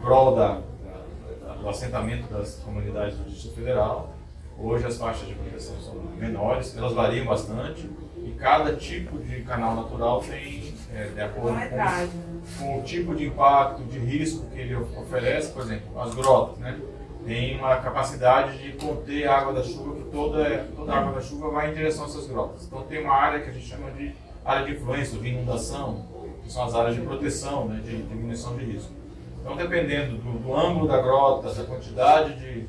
prol do assentamento das comunidades do Distrito Federal. Hoje as faixas de proteção são menores, elas variam bastante e cada tipo de canal natural tem, de acordo com o tipo de impacto, de risco que ele oferece. Por exemplo, as grotas, né? Tem uma capacidade de conter a água da chuva, que toda a água da chuva vai em direção a essas grotas. Então tem uma área que a gente chama de área de influência, de inundação, que são as áreas de proteção, né, de diminuição de risco. Então, dependendo do ângulo da grota, da quantidade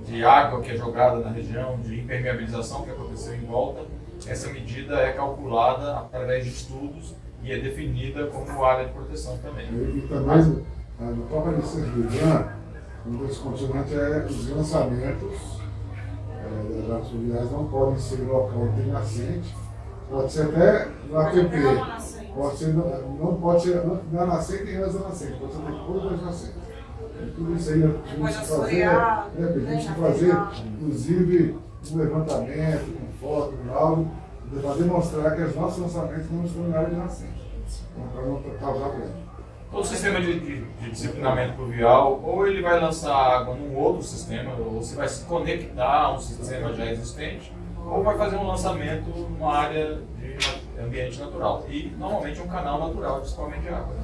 de água que é jogada na região, de impermeabilização que aconteceu em volta, essa medida é calculada através de estudos e é definida como área de proteção também. E também, na própria licença do IBRAM, um dos condicionantes é os lançamentos das atividades não podem ser em local onde tem nascente, pode ser até no APP, pode ser, não pode ser na nascente e antes da nascente, pode ser depois das nascentes. Tudo isso aí a gente fazer, inclusive, um levantamento com foto, com áudio, para demonstrar que os nossos lançamentos não estão em área de nascente, para não causar problema. Todo sistema de disciplinamento pluvial, ou ele vai lançar água num outro sistema, ou você vai se conectar a um sistema já existente, ou vai fazer um lançamento numa área de ambiente natural. E normalmente é um canal natural de escoamento de água. Né?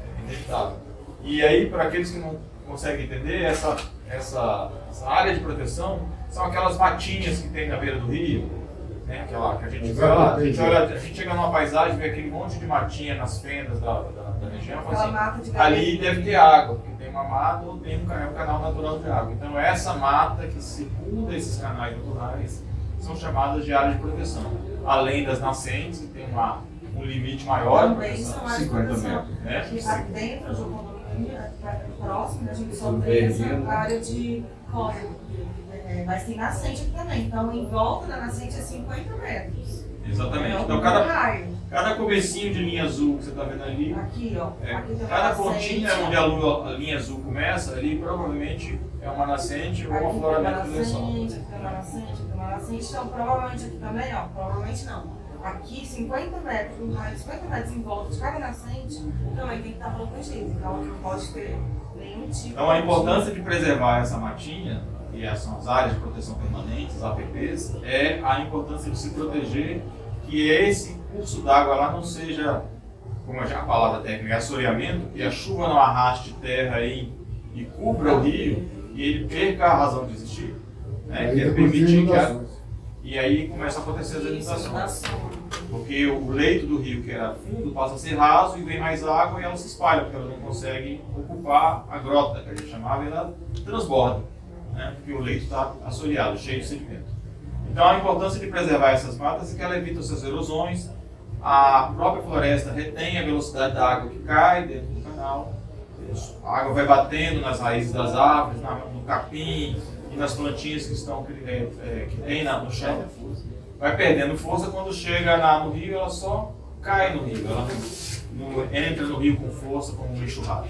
É inevitável. E aí, para aqueles que não conseguem entender, essa área de proteção são aquelas matinhas que tem na beira do rio, né? Aquela que a gente vê lá. A gente chega numa paisagem e vê aquele monte de matinha nas fendas da região. Assim, ali deve ter água, porque tem uma mata ou tem um canal natural de água. Então, essa mata que circunda esses canais naturais são chamadas de área de proteção. Além das nascentes, que tem um limite maior de proteção, 50 metros. Né? Aqui dentro do condomínio, próximo, a gente só tem essa área de córrego. Mas tem nascente aqui também. Então, em volta da nascente é 50 metros. Exatamente. Então, cada comecinho de linha azul que você está vendo ali, aqui, ó, aqui tem cada pontinha onde a linha azul começa, ali provavelmente é uma nascente ou um afloramento do lençol. Aqui tem uma nascente, então provavelmente aqui também, ó, provavelmente não. Aqui 50 metros, 50 metros em volta de cada nascente também tem que estar protegido, então não pode ter nenhum tipo. Então a importância de preservar essa matinha, que são as áreas de proteção permanente, as APPs, é a importância de se proteger que esse curso d'água lá não seja, como é a palavra técnica, assoreamento, que a chuva não arraste terra aí e cubra o rio e ele perca a razão de existir, né? Que é permitir que e aí começa a acontecer as inundações. Porque o leito do rio, que era fundo, passa a ser raso e vem mais água e ela se espalha, porque ela não consegue ocupar a grota, que a gente chamava, e ela transborda, né? Porque o leito está assoreado, cheio de sedimento. Então a importância de preservar essas matas é que ela evita essas erosões, a própria floresta retém a velocidade da água que cai dentro do canal, a água vai batendo nas raízes das árvores, no capim e nas plantinhas que estão que tem no chão. Vai perdendo força, quando chega no rio, ela só cai no rio, ela não entra no rio com força como um enxurrado.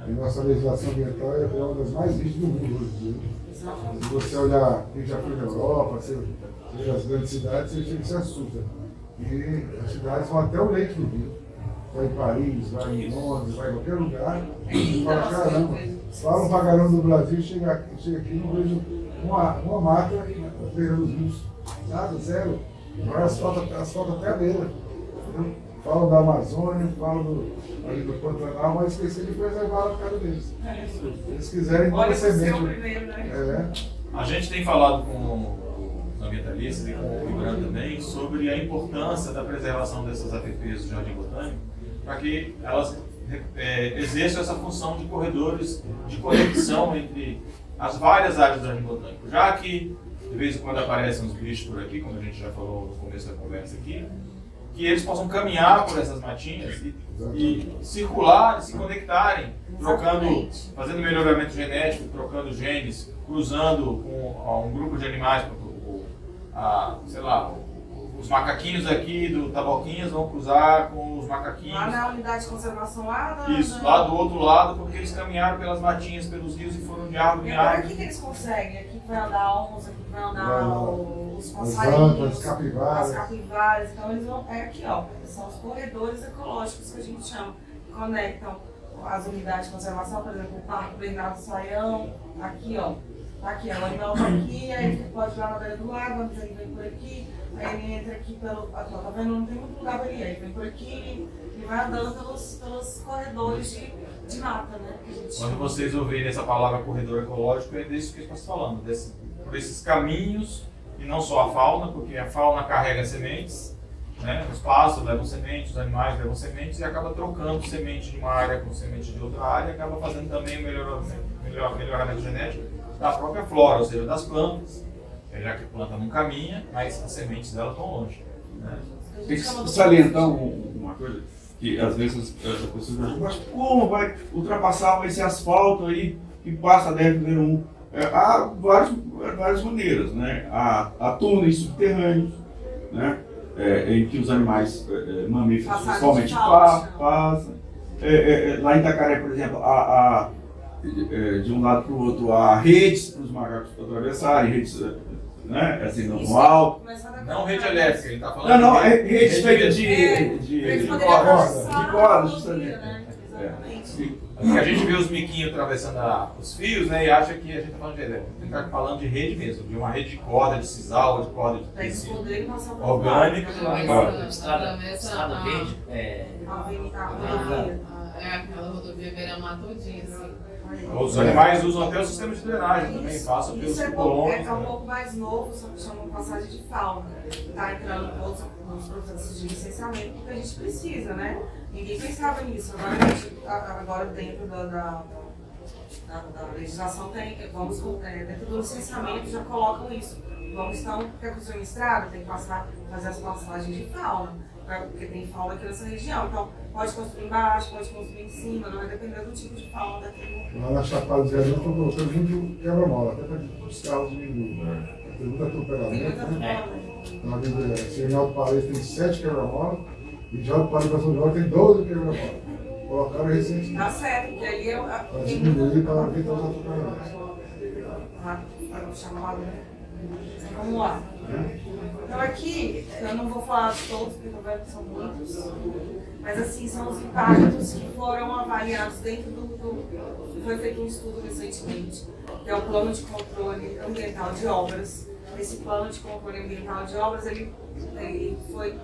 E nossa legislação ambiental é uma das mais rígidas do mundo hoje. Se você olhar quem já foi na Europa, você vê as grandes cidades, você chega e se assusta. E as cidades vão até o leito do rio. Vai em Paris, vai em Londres, vai em qualquer lugar. E fala, caramba, fala um pagarão do Brasil, chega aqui e não vejo uma mata na beira dos rios. Nada, zero. Vai asfalto até a beira. Falam da Amazônia, falam ali do Pantanal, mas esqueci de preservar a cara deles. Se eles quiserem, Olha, não você é o semente. primeiro, né? É. A gente tem falado com os ambientalistas e com o Ibram também sobre a importância da preservação dessas APPs do Jardim Botânico, para que elas exerçam essa função de corredores de conexão entre as várias áreas do Jardim Botânico. Já que de vez em quando aparecem uns bichos por aqui, como a gente já falou no começo da conversa aqui, que eles possam caminhar por essas matinhas e circular, se conectarem, trocando, fazendo melhoramento genético, trocando genes, cruzando com um grupo de animais, sei lá, os macaquinhos aqui do Taboquinhas vão cruzar com os macaquinhos. Lá na unidade de conservação lá? Isso, lá do outro lado, porque eles caminharam pelas matinhas, pelos rios e foram de árvore E em agora árvore. aqui que eles conseguem? Aqui que vai andar a onça, aqui que vai andar os As passarinhos, antas, capivaras. as capivaras. Então eles vão. É aqui, ó. São os corredores ecológicos que a gente chama. Que conectam as unidades de conservação, por exemplo, o Parque Bernardo Saião, aqui, ó. Tá aqui, ó, o animal tá aqui, aí ele pode ir lá na beira do lago, antes ele vem por aqui, aí ele entra aqui pelo. Aqui, ó, tá vendo? Não tem muito lugar pra ele ir. Aí vem por aqui e vai andando pelos corredores de mata, né? Que a gente Quando chama. vocês ouvirem essa palavra corredor ecológico, é disso que a gente está falando, por esses caminhos, e não só a fauna, porque a fauna carrega sementes, né? Os pássaros levam sementes, os animais levam sementes, e acaba trocando semente de uma área com semente de outra área, e acaba fazendo também o melhoramento genético da própria flora, ou seja, das plantas. Já que a planta não caminha, mas as sementes dela estão longe. Né? Tem que salientar uma coisa, que às vezes as pessoas perguntam, mas como vai ultrapassar esse asfalto aí que passa a DF-01? Há várias maneiras, né? Há túneis subterrâneos, né? Em que os animais mamíferos principalmente passam. Lá em Itacaré, por exemplo, de um lado para o outro, há redes para os macacos atravessarem, redes, né? Assim, no alto. Não rede elétrica, ele está falando Não, de redes feitas Eles de poderiam cordas, atravessar justamente. né? Exatamente. Porque a gente vê os miquinhos atravessando os fios, né, e acha que a gente está falando de rede elétrica. A gente está falando de rede mesmo, de uma rede de corda, de sisal, de corda de Pra tecido esconder e passar por orgânica. Estrada verde, a rodovia. é aquela rodovia beira-mar todinha, assim. Os animais usam até o sistema de drenagem também, passam pelos Isso é um cupolões. pouco mais novo, só que chama passagem de fauna. Está entrando nos processos de licenciamento, porque a gente precisa, né? Ninguém pensava nisso. Agora dentro da legislação, dentro do licenciamento já colocam isso. Vamos então, quer construir uma estrada, tem que fazer as passagens de fauna, porque tem fauna aqui nessa região. Então, pode construir embaixo, pode construir em cima, não vai depender do tipo de fauna daquele. Lá na Chapada do Jardim, estou colocando muito quebra-mola, até para os carros diminuírem. Tem muito atropelamento, né? Na vida, em Alto Paraíso tem 7 quebra-mola, e de Alto Paraíso para São João tem 12 quebra-mola. Colocaram recentemente. Tá certo, porque ali é Para diminuir, para evitar os atropelamentos. chamado, né? Vamos lá. Então aqui, eu não vou falar de todos, porque eu vendo que são muitos, mas assim, são os impactos que foram avaliados dentro foi feito um estudo recentemente, que é o Plano de Controle Ambiental de Obras. Esse Plano de Controle Ambiental de Obras, ele foi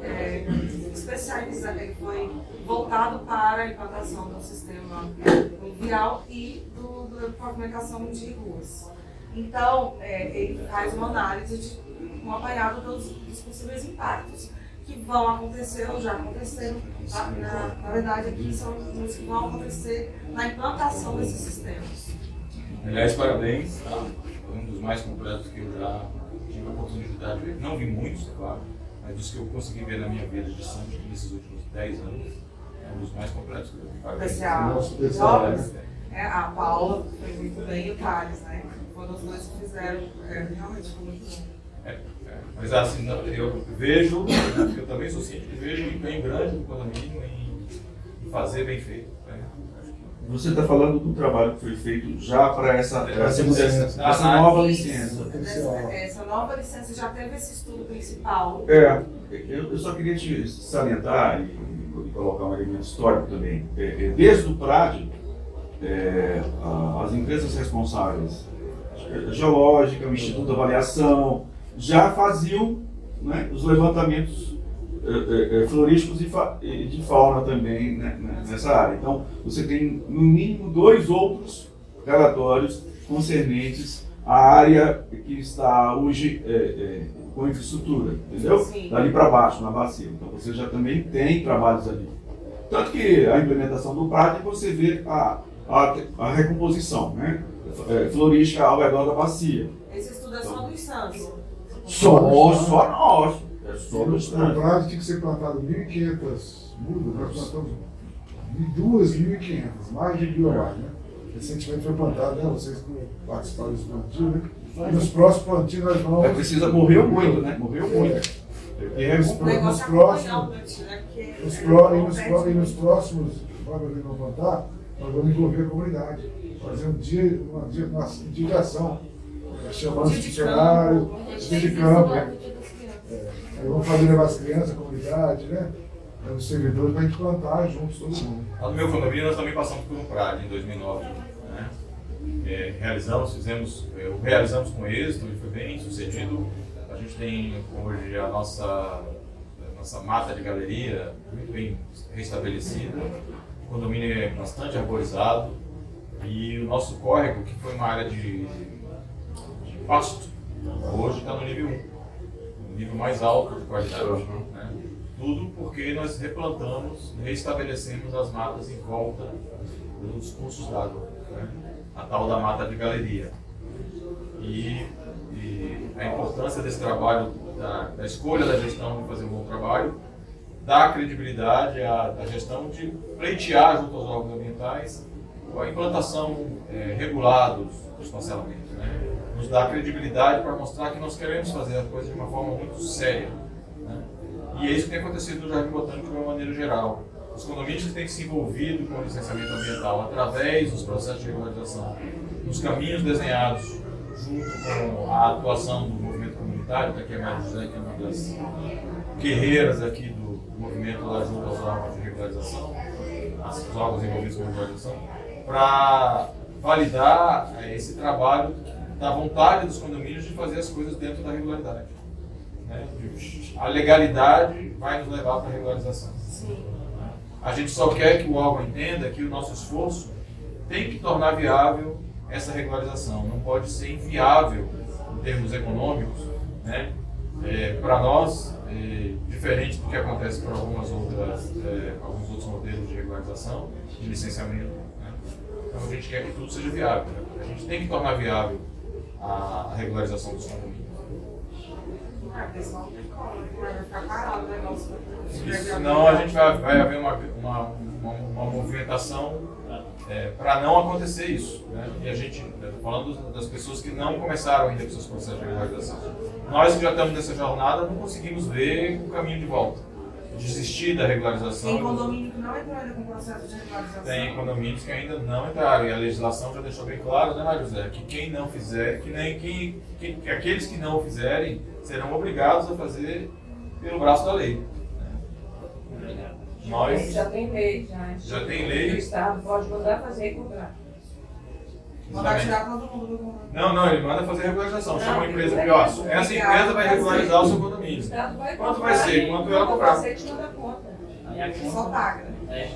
especializado, ele foi voltado para a implantação do sistema vial e da pavimentação de ruas. Então, ele faz uma análise um apanhado dos possíveis impactos, que que vão acontecer ou já aconteceram. Na verdade, aqui são os que vão acontecer na implantação desses sistemas. Aliás, parabéns, tá? Foi um dos mais completos que eu já tive a oportunidade de ver. Não vi muitos, claro, mas dos que eu consegui ver na minha vida de Santos nesses últimos 10 anos, é um dos mais completos que eu vi. Parabéns. A Paula foi muito bem e o Thales, né? Foram os dois que fizeram, realmente foi muito bom. Mas assim, eu vejo, eu também sou cientista, vejo um empenho grande do condomínio em fazer bem feito. Né? Você está falando do trabalho que foi feito já para essa nova licença. Essa nova licença já teve esse estudo principal. Eu só queria te salientar e colocar um elemento histórico também. Desde o PRAD, as empresas responsáveis, a Geológica, o Instituto de Avaliação, já faziam, né, os levantamentos florísticos e de fauna também, né, nessa área. Então, você tem no mínimo 2 outros relatórios concernentes à área que está hoje com infraestrutura, entendeu? Sim. Dali para baixo, na bacia. Então, você já também tem trabalhos ali. Tanto que a implementação do PRAD, você vê a recomposição, né, florística ao redor da bacia. Esse estudo é só do Santos. Só nosso. É só do O estado. PRAD tinha que ser plantado 1.500 mudas, nós plantamos 2.500, mais de 1.000 a mais, né? Recentemente foi plantado, né? Vocês participaram desse plantio, né? E nos próximos plantios nós vamos. Morreu muito, né? Morreu muito. O negócio é acompanhar o plantio, né? Porque E nos próximos, agora que vão plantar, nós vamos envolver a comunidade. Fazer um dia de ação, chamando os funcionários, dia de campo. Aí vamos fazer levar as crianças, a comunidade, né? Os servidores para a gente plantar juntos, todo mundo. Lá no meu condomínio nós também passamos por um PRAD em 2009. Né? Realizamos com êxito e foi bem sucedido. A gente tem hoje a nossa mata de galeria muito bem restabelecida. O condomínio é bastante arborizado e o nosso córrego, que foi uma área de pasto, hoje está no nível 1, no nível mais alto de qualidade. Né? Tudo porque nós replantamos, restabelecemos as matas em volta dos cursos d'água, né? A tal da mata de galeria. E a importância desse trabalho, da escolha da gestão de fazer um bom trabalho, dá credibilidade à gestão de pleitear junto aos órgãos ambientais a implantação regulada dos parcelamentos. Né? Nos dá credibilidade para mostrar que nós queremos fazer a coisa de uma forma muito séria. Né? E é isso que tem acontecido no Jardim Botânico de uma maneira geral. Os condomínios têm se envolvido com o licenciamento ambiental através dos processos de regularização, nos caminhos desenhados junto com a atuação do movimento comunitário, que aqui é a Maria José, que é uma das guerreiras aqui do movimento lá junto aos órgãos de regularização, os órgãos envolvidos com regularização, para validar esse trabalho da vontade dos condomínios de fazer as coisas dentro da regularidade. Né? A legalidade vai nos levar para a regularização. sim. A gente só quer que o órgão entenda que o nosso esforço tem que tornar viável essa regularização. Não pode ser inviável em termos econômicos, né? Para nós, diferente do que acontece para alguns outros modelos de regularização, de licenciamento. Né? Então a gente quer que tudo seja viável. Né? A gente tem que tornar viável a regularização dos condomínios. Pessoal, vai ficar parado o negócio. Senão a gente vai haver uma movimentação para não acontecer isso. Né? E a gente, falando das pessoas que não começaram ainda com seus processos de regularização, nós que já estamos nessa jornada não conseguimos ver o caminho de volta. Desistir da regularização. Tem condomínio que não entrou ainda com processo de regularização. Tem condomínios que ainda não entraram. E a legislação já deixou bem claro, né, Maria José, que quem não fizer, que aqueles que não o fizerem serão obrigados a fazer pelo braço da lei. Nós Já tem lei, já tem lei. O Estado pode mandar fazer e cobrar. Mandar tirar todo mundo do condomínio. Não, ele manda fazer regularização. Chama a empresa que, ó, essa empresa vai regularizar o seu O condomínio. Estado vai Quanto cobrar, vai ser? Quanto ela cobrar? Você te manda a conta. Só paga. É.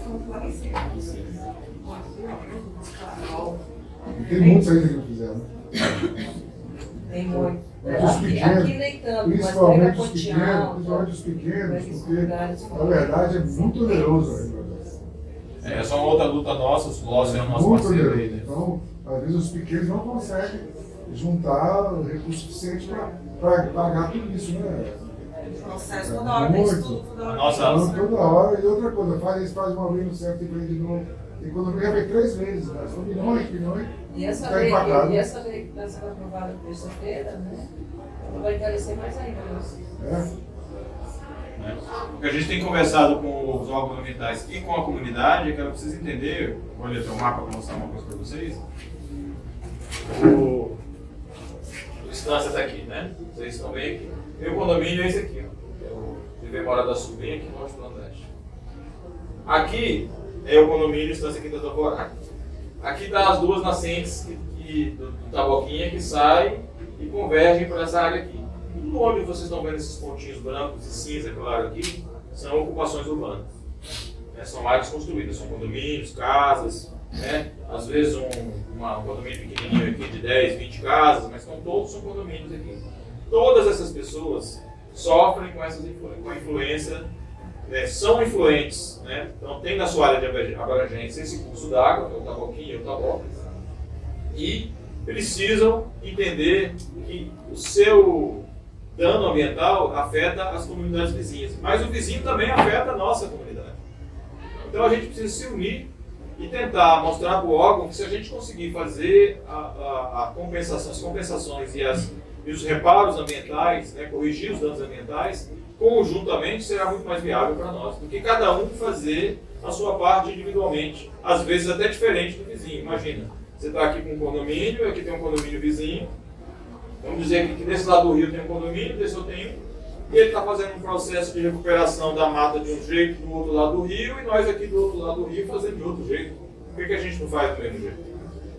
Como lá em cima. E tem muitos ainda que não fizeram. Tem muito. Os pequenos. Aqui nem tanto. Santo, mas Principalmente pega os Ponte pequenos, Alta, principalmente os pequenos, esses porque lugares. na verdade é muito oneroso a implantação. Essa é uma outra luta nossa, o Sulócio é o nosso Muito parceiro aí, oneroso. né? Então, às vezes os pequenos não conseguem juntar recurso suficiente para pagar tudo isso, né? Processo toda hora, tem estudo toda hora. Nossa, Então, toda hora. E outra coisa, faz uma vez no certo e vem de novo. A economia já veio 3 vezes, né? São milhões. E essa Tá lei, empacado. que está sendo aprovada terça-feira, né? Ela vai encarecer mais ainda para vocês. né? O que a gente tem conversado com os órgãos ambientais e com a comunidade é que ela precisa entender, olha, tem um mapa para mostrar uma coisa para vocês. O Estância está aqui, né? Vocês estão bem aqui. Meu condomínio é esse aqui, ó. É o Viver Morada Sul, bem aqui no Norte do Nordeste. Aqui é o condomínio Estância Quinta do Alvorada. Aqui estão as duas nascentes do Taboquinha que saem e convergem para essa área aqui. Tudo onde vocês estão vendo esses pontinhos brancos e cinza, claro, aqui, são ocupações urbanas. São áreas construídas, são condomínios, casas, né? Às vezes um condomínio pequenininho aqui de 10, 20 casas, mas todos são condomínios aqui. Todas essas pessoas sofrem com a influência, né? São influentes, né? Então tem na sua área de abrangência esse curso d'água, que é o Taboquinha, o Taboca, e precisam entender que o seu dano ambiental afeta as comunidades vizinhas, mas o vizinho também afeta a nossa comunidade. Então a gente precisa se unir e tentar mostrar para o órgão que se a gente conseguir fazer as compensações e os reparos ambientais, né, corrigir os danos ambientais, conjuntamente será muito mais viável para nós do que cada um fazer a sua parte individualmente, às vezes até diferente do vizinho. Imagina, você está aqui com um condomínio, aqui tem um condomínio vizinho, vamos dizer que desse lado do rio tem um condomínio, desse eu tenho, e ele está fazendo um processo de recuperação da mata de um jeito do outro lado do rio, e nós aqui do outro lado do rio fazendo de outro jeito. Por que a gente não faz do mesmo jeito?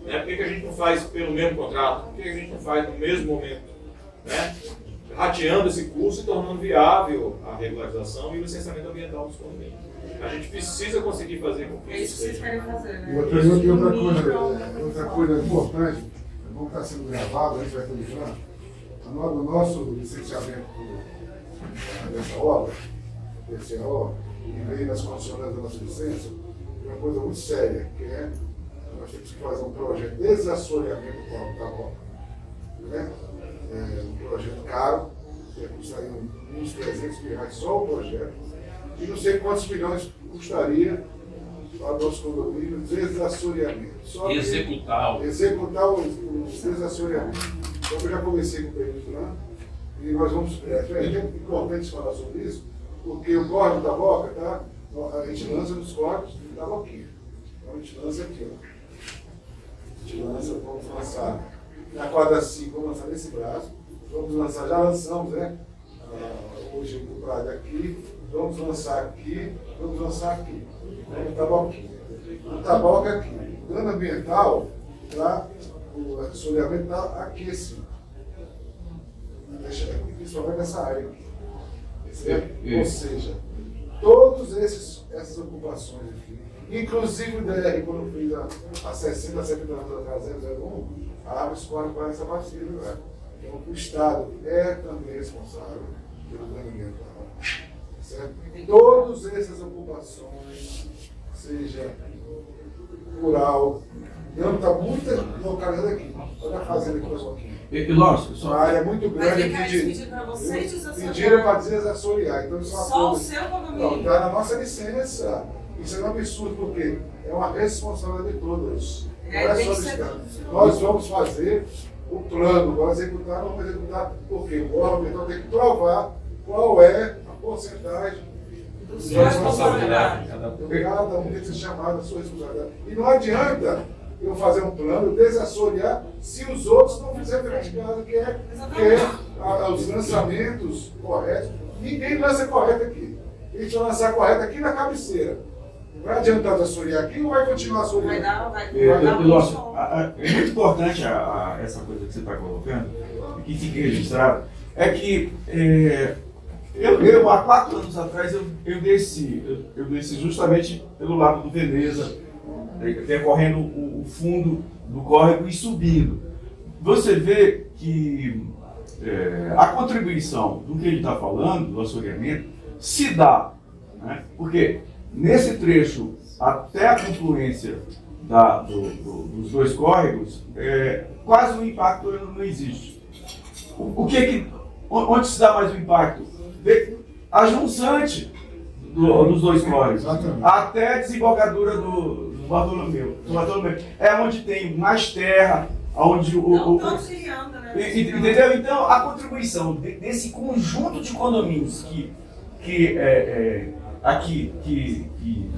Né? Por que a gente não faz pelo mesmo contrato? Por que a gente não faz no mesmo momento? Né? Rateando esse curso e tornando viável a regularização e o licenciamento ambiental dos condomínios. A gente precisa conseguir fazer com que É isso que vocês querem fazer, né? E outra coisa importante, como está sendo gravado, a gente vai publicar, no nosso licenciamento dessa obra, desse obra, e veio nas condicionantes da nossa licença, é uma coisa muito séria, que é nós temos que fazer um projeto de desassoreamento do Corpo da Boca. Né? É um projeto caro, que custaria uns 300 mil reais só o projeto, e não sei quantos milhões custaria para o nosso condomínio desassoreamento. Só executar o desassoreamento. Então eu já conversei com o presidente lá, e nós vamos. É importante falar sobre isso, porque o córrego da Boca, tá? A gente lança nos córregos da Boquinha. Então a gente lança aqui, ó. A gente lança, vamos lançar na quadra 5, vamos lançar nesse braço, vamos lançar, já lançamos, né? Hoje o Prado aqui, vamos lançar aqui, vamos lançar aqui. O Taboquinha. O Taboca aqui. O dano ambiental, tá? O assoreamento está aqui assim. Principalmente nessa área aqui. Certo? Ou seja, todas essas ocupações aqui, inclusive o DR, quando fez há 60, 70 anos atrás, 001, a árvore escorre para essa bacia, né? Então o Estado é também responsável pelo dano ambiental. Certo? Todas essas ocupações, seja rural, não está muito localizado aqui. Olha a fazenda aqui, pessoal, aqui. E lógico, Uma área muito grande. Pediram para vocês desassorear. Pediram para desassorear. Então, isso é uma Só o coisa. seu Não, condomínio. está na nossa licença. Isso é um absurdo, porque é uma responsabilidade de todos. Não É, é tem só que do ser Estado. do- Nós vamos fazer o plano, vamos executar, não vamos executar, porque o órgão ambiental tem que provar qual é a porcentagem Do de seu responsabilidade. responsabilidade. Cada um tem que ser chamado a sua responsabilidade. E não adianta eu fazer um plano, desassorear, se os outros não fizerem a casa, que é os lançamentos corretos. Ninguém lança correto aqui. A gente vai lançar correto aqui na cabeceira. Vai adiantar desassorear aqui ou vai continuar Vai assoreando? dar, vai dar Lógico, um é muito importante essa coisa que você está colocando, e que fique registrado, é que eu há 4 anos atrás, eu desci justamente pelo lado do Veneza, percorrendo o fundo do córrego e subindo. Você vê que a contribuição do que ele está falando, do assoreamento, se dá, né? Porque nesse trecho, até a confluência dos dois córregos, quase o impacto não existe. Onde se dá mais o impacto? A junçante dos dois córregos, até a desembocadura do Bartolomeu. É onde tem mais terra, onde Não tanto que ele anda, né? entendeu? Então, a contribuição desse conjunto de condomínios que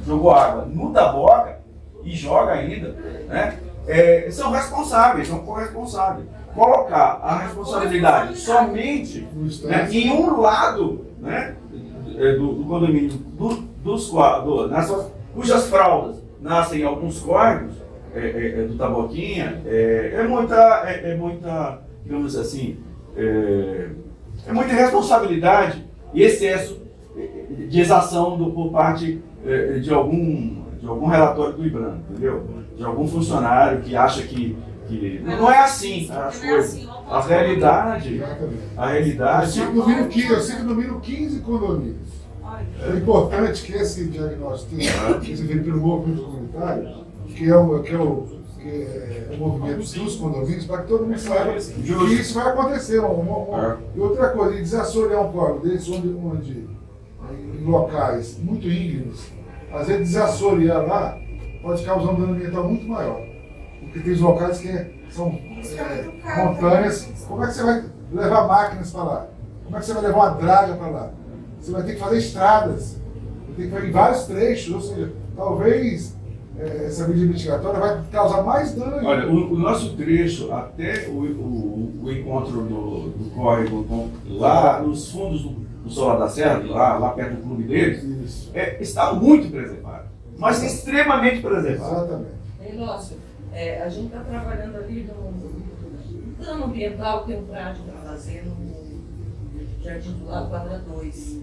jogou água no Taboca e joga ainda, né? São responsáveis, são corresponsáveis. Colocar a responsabilidade somente, né, em um lado, né, do condomínio, cujas fraldas nascem em alguns córregos do Taboquinha, é muita, digamos assim, é muita irresponsabilidade e excesso de exação por parte de algum relatório do IBRAM, entendeu? De algum funcionário que acha que não é assim as coisas. A realidade. Eu sei que no mínimo 15 condomínios. É importante que esse diagnóstico seja feito pelo movimento comunitário, que é o movimento dos condomínios, para que todo mundo saiba que isso vai acontecer. E outra coisa, desassorear um córrego desse, onde em locais muito íngremes, às vezes desassorear lá pode causar um dano ambiental muito maior. Porque tem locais que são montanhas. Como é que você vai levar máquinas para lá? Como é que você vai levar uma draga para lá? Você vai ter que fazer estradas, vai ter que fazer em vários trechos, ou seja, talvez essa medida mitigatória vai causar mais dano ainda. Olha, o nosso trecho até o encontro do córrego lá nos fundos do Solar da Serra, lá perto do clube deles, está muito preservado, mas extremamente preservado. Exatamente. Lócio, a gente está trabalhando ali no plano ambiental, tem um prédio para fazer no Jardim do Lago Quadra 2.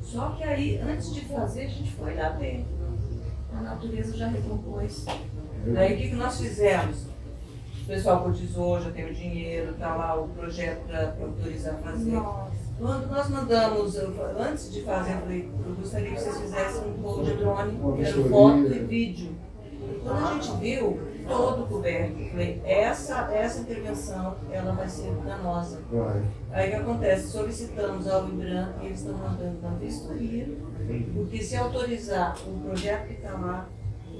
Só que aí, antes de fazer, a gente foi lá ver. A natureza já recompôs. Daí o que nós fizemos? O pessoal cotizou, já tem o dinheiro, está lá o projeto para autorizar a fazer. Quando nós mandamos, antes de fazer, eu gostaria que vocês fizessem um voo de drone, que era foto e vídeo. Quando a gente viu todo coberto, eu falei, essa intervenção ela vai ser danosa. Aí o que acontece? Solicitamos ao IBRAM e eles estão mandando na vistoria, porque se autorizar o projeto que está lá,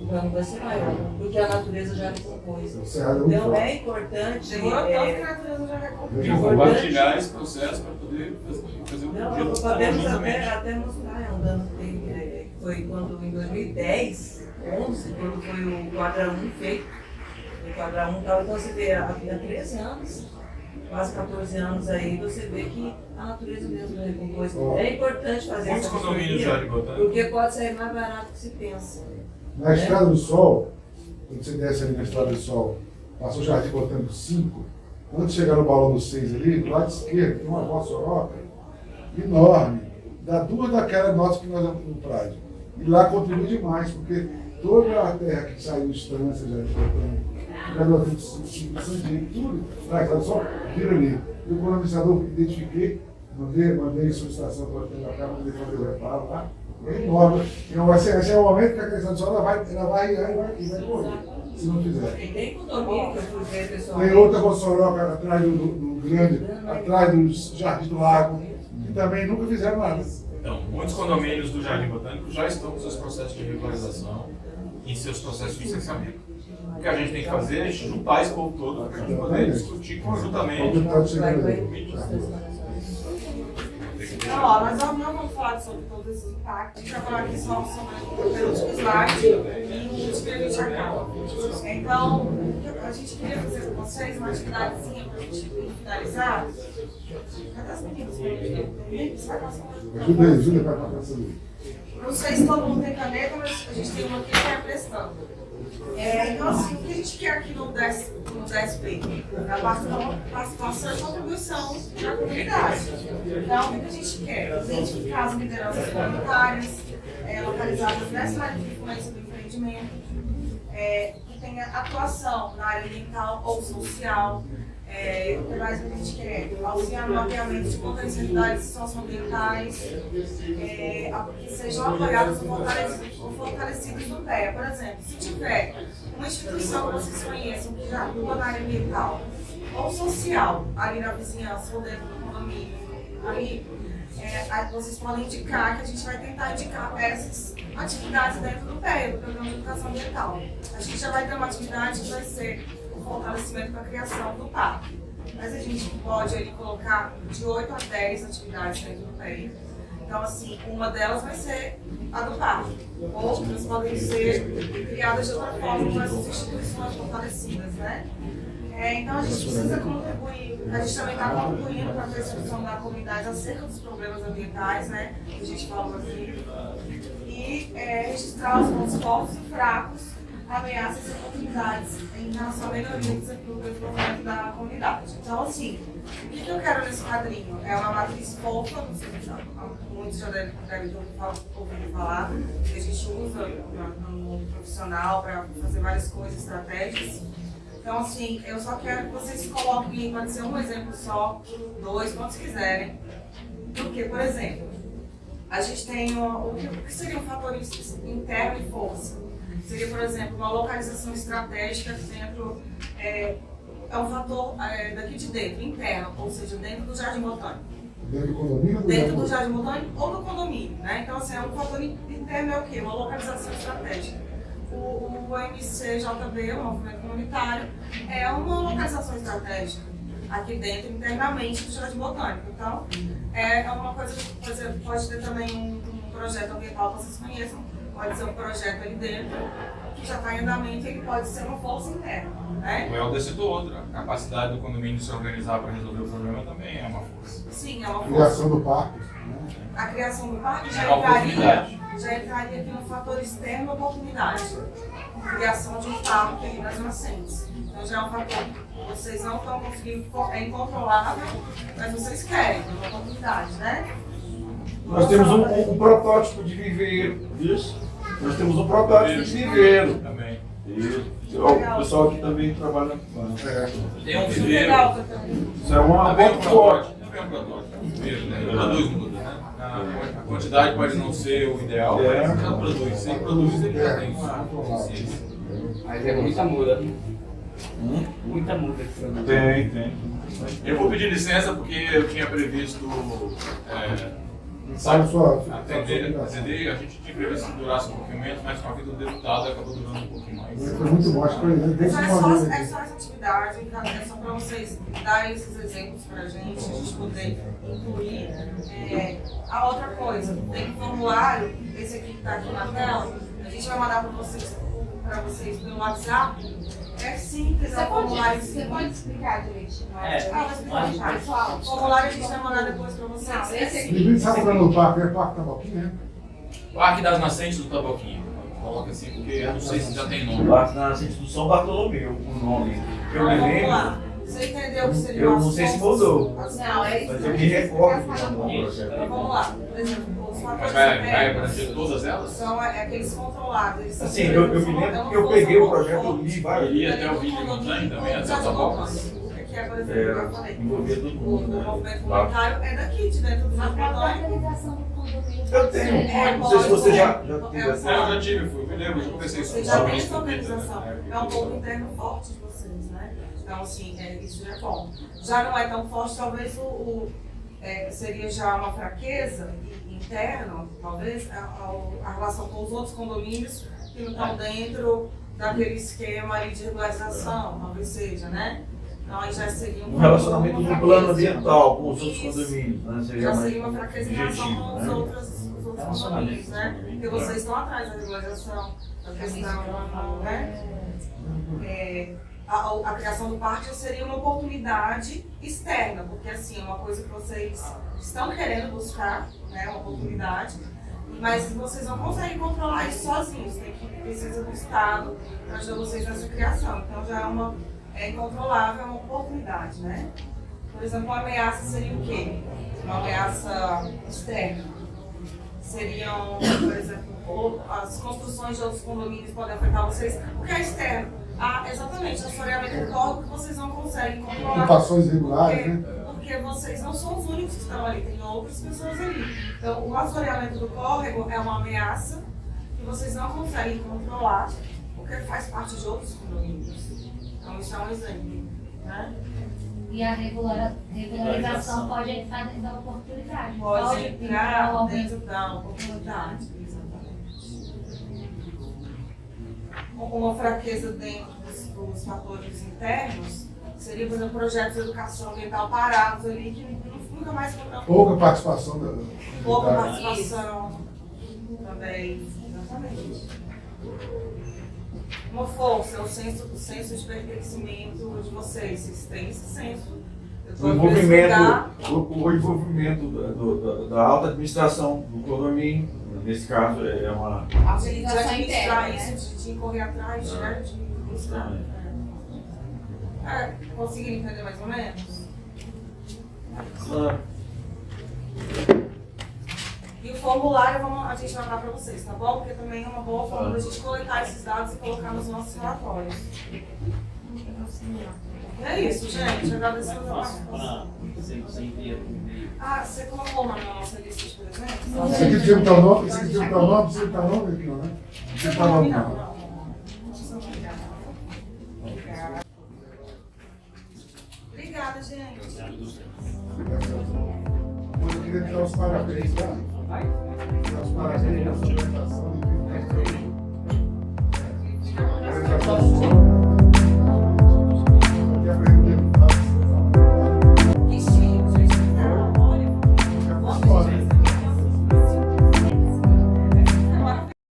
o dano vai ser maior, porque a natureza já recompôs. Então é importante. Demorou tanto que a natureza já recompôs. Eu vou compartilhar esse processo para poder fazer um Não, projeto podemos conjuntamente. até mostrar, um dano que foi quando em 2010, 11, quando foi o quadra 1 feito. O quadra 1 tal, então você vê há 13 anos, quase 14 anos aí, você vê que a natureza mesmo recompôs. É importante fazer Muitos essa condomínios já de botânica. porque pode sair mais barato do que se pensa. Na Estrada do Sol, quando você desce ali na Estrada do Sol, passou o Jardim Botânico 5, antes de chegar no Balão do 6 ali, do lado esquerdo, tem uma Vossoroca enorme, dá duas daquela nossa que nós vamos no prédio. E lá contribui demais, porque toda a terra que saiu de Estância, Jardim Botânico, Jogador de Sandiego, tudo, na Estrada do Sol, vira ali. Eu, como administrador, identifiquei, mandei solicitação para a Câmara, mandei fazer o reparo lá. É enorme. Então vai ser o momento que a questão de sol ela vai e vai correr, se não fizer. E tem condomínio que eu fui ver, pessoal. Tem outra Vossoroca atrás do grande, atrás do Jardim do Lago, que também nunca fizeram nada. Então, muitos condomínios do Jardim Botânico já estão com seus processos de regularização e seus processos de licenciamento. O que a gente tem que fazer é juntar esse povo todo para a gente poder discutir conjuntamente. Então, ó, nós não vamos falar sobre todos esses impactos, a gente vai falar aqui só sobre o último slide e o último que a gente acaba. Então, a gente queria fazer com vocês uma atividadezinha para a gente finalizar. Cadê as meninas? Você vai passar. Ajuda para passar ali. Não sei se todo mundo tem caneta, mas a gente tem uma aqui que é prestando. Então, assim, o que a gente quer aqui no DSP é a participação e contribuição da comunidade. Então, o que a gente quer? Identificar as lideranças comunitárias localizadas nessa área de influência do empreendimento, tenha atuação na área ambiental ou social. O que mais a gente quer? Auxiliar no mapeamento de potencialidades socioambientais, que sejam apoiadas ou fortalecidas no PEA. Por exemplo, se tiver uma instituição que vocês conheçam que já atua na área ambiental ou social, ali na vizinhança ou dentro do condomínio, aí vocês podem indicar, que a gente vai tentar indicar essas atividades dentro do PEA, do Programa de Educação Ambiental. A gente já vai ter uma atividade que vai ser o fortalecimento da criação do parque. Mas a gente pode ali colocar de 8 a 10 atividades dentro do PEA. Então, assim, uma delas vai ser a do parque. Outras podem ser criadas de outra forma com essas instituições fortalecidas, né? Então a gente precisa contribuir, a gente também está contribuindo para a percepção da comunidade acerca dos problemas ambientais, né? Que a gente falou aqui. E registrar os pontos fortes e fracos, ameaças e oportunidades em relação à melhoria do desenvolvimento da comunidade. Então, assim, o que eu quero nesse quadrinho? É uma matriz fofa, não sei se muitos já devem ouvir falar, que a gente usa no mundo profissional para fazer várias coisas, estratégias. Então, assim, eu só quero que vocês coloquem, pode ser um exemplo só, 2, quantos quiserem. Porque, por exemplo, a gente tem o que seria um fator interno e força. Seria, por exemplo, uma localização estratégica dentro, é um fator daqui de dentro, interno, ou seja, dentro do Jardim Botânico. Dentro do condomínio? Dentro do Jardim Botânico ou do condomínio, né? Então, assim, um fator interno é o quê? Uma localização estratégica. O MCJB, o Movimento Comunitário, é uma localização estratégica aqui dentro, internamente, do Jardim Botânico. Então, é uma coisa que, por exemplo, pode ter também um projeto ambiental que vocês conheçam, pode ser um projeto ali dentro, que já está em andamento, e ele pode ser uma força interna, né? O Helder citou outra. A capacidade do condomínio de se organizar para resolver o problema também é uma força. Sim, é uma A força. criação do parque. A criação do parque É uma já entraria aqui no fator externo, oportunidade. Criação de um parque ali nas nascentes. Então já é um fator que vocês não estão conseguindo, é incontrolável, mas vocês querem, é uma oportunidade, né? Nós temos um protótipo de viveiro. Isso. Nós temos um protótipo de viveiro. Também. Isso. O pessoal aqui também trabalha com Tem um Isso é viveiro. legal também. isso. É uma Também é um ponto forte. protótipo. Também é um protótipo. Viveiro, né? Produz muda, né? A quantidade pode não ser o ideal, mas ela produz. Se produz, ele já tem suficiência. Mas é muita muda. Muita muda que você não Tem. Eu vou pedir licença porque eu tinha previsto Sabe sua atender. A gente tinha previsto que durasse um pouquinho menos, mas com a vida do deputado acabou durando um pouquinho mais. Foi muito bom, acho que foi desde Mas uma vez é aqui. só essa atividade, é só para vocês darem esses exemplos para a gente poder incluir. A outra coisa, tem um formulário, esse aqui que está aqui na tela, a gente vai mandar para vocês pelo WhatsApp. É simples, é um formulário. Você pode explicar direitinho? Vou explicar. Pessoal, o formulário a gente vai mandar depois para vocês. Não, esse aqui. Ninguém sabe o nome do parque, é Parque Taboquinha, né? Parque das Nascentes do Taboquinho. Coloca assim, porque eu não sei se já tem nome. Lá na nascente do São Bartolomeu, o nome. Eu me Vamos lembro. lá. Você entendeu o que seria Eu as não sei se forças? mudou. Não, é isso. Mas eu me recordo do nome do Então projeto. vamos lá. Por exemplo, os Mas fatores vai internos abranger todas elas? são aqueles controlados. Eles são Assim, eu me lembro que eu peguei o projeto, eu li vários. Iria até o vídeo montanha também, até o Taboca. Que é, por exemplo, o que eu falei. Envolvia todo O mundo, né? movimento comunitário é daqui, de dentro do Jardim Botânico. Eu tenho. Não sei se você já teve Não, essa. eu já tive, me lembro, eu conversei Você isso já com tem os essa organização. né? É um ponto interno forte de vocês, né? Então, assim, isso já é bom. Já não é tão forte, talvez seria já uma fraqueza interna, talvez, a relação com os outros condomínios que não estão dentro daquele esquema ali de regularização, talvez seja, né? Então, aí já seria Um relacionamento uma no fraqueza. plano ambiental com os outros Isso. condomínios, né? Seria Já mais seria uma fraqueza em relação objetivo, com os né? outros condomínios, né? Porque vocês estão atrás da regularização, da questão, né? A criação do parque seria uma oportunidade externa, porque assim, é uma coisa que vocês estão querendo buscar, né? Uma oportunidade, mas vocês não conseguem controlar isso sozinhos, precisa do Estado para ajudar vocês nessa criação. Então já é incontrolável, é uma oportunidade, né? Por exemplo, uma ameaça seria o quê? Uma ameaça externa. Seriam, por exemplo, as construções de outros condomínios podem afetar vocês, porque é externo. Exatamente, assoreamento do córrego que vocês não conseguem controlar. Ocupações regulares, porque, né? porque vocês não são os únicos que estão ali, tem outras pessoas ali. Então, o assoreamento do córrego é uma ameaça que vocês não conseguem controlar, porque faz parte de outros condomínios. Então, isso é um exemplo, né? E a regularização pode entrar dentro da oportunidade. Pode entrar o dentro da oportunidade, exatamente. Uma fraqueza dentro dos fatores internos seria, por exemplo, projetos de educação ambiental parados ali, que nunca mais foram. Pouca participação da Pouca comunidade. participação também, exatamente. Uma força, o senso de pertencimento de vocês. Vocês têm esse senso. Eu tô O aqui nesse lugar. envolvimento da alta administração do condomínio, nesse caso, é uma. De Organização administrar interna, né? isso, de correr atrás, né? De buscar. Conseguiram entender mais ou menos? E o formulário a gente vai dar para vocês, tá bom? Porque também é uma boa forma da gente coletar esses dados e colocar nos nossos relatórios. E é isso, gente. Agradecemos a participação. Você envia por e-mail. Você colocou na nossa lista de presentes? Você aqui precisa botar o nome? Você precisa botar o nome? Precisa botar o nome aqui, não, né? Precisa botar o nome, não. Obrigada, gente. Eu queria te dar os parabéns, tá? Dar os parabéns pela sua apresentação.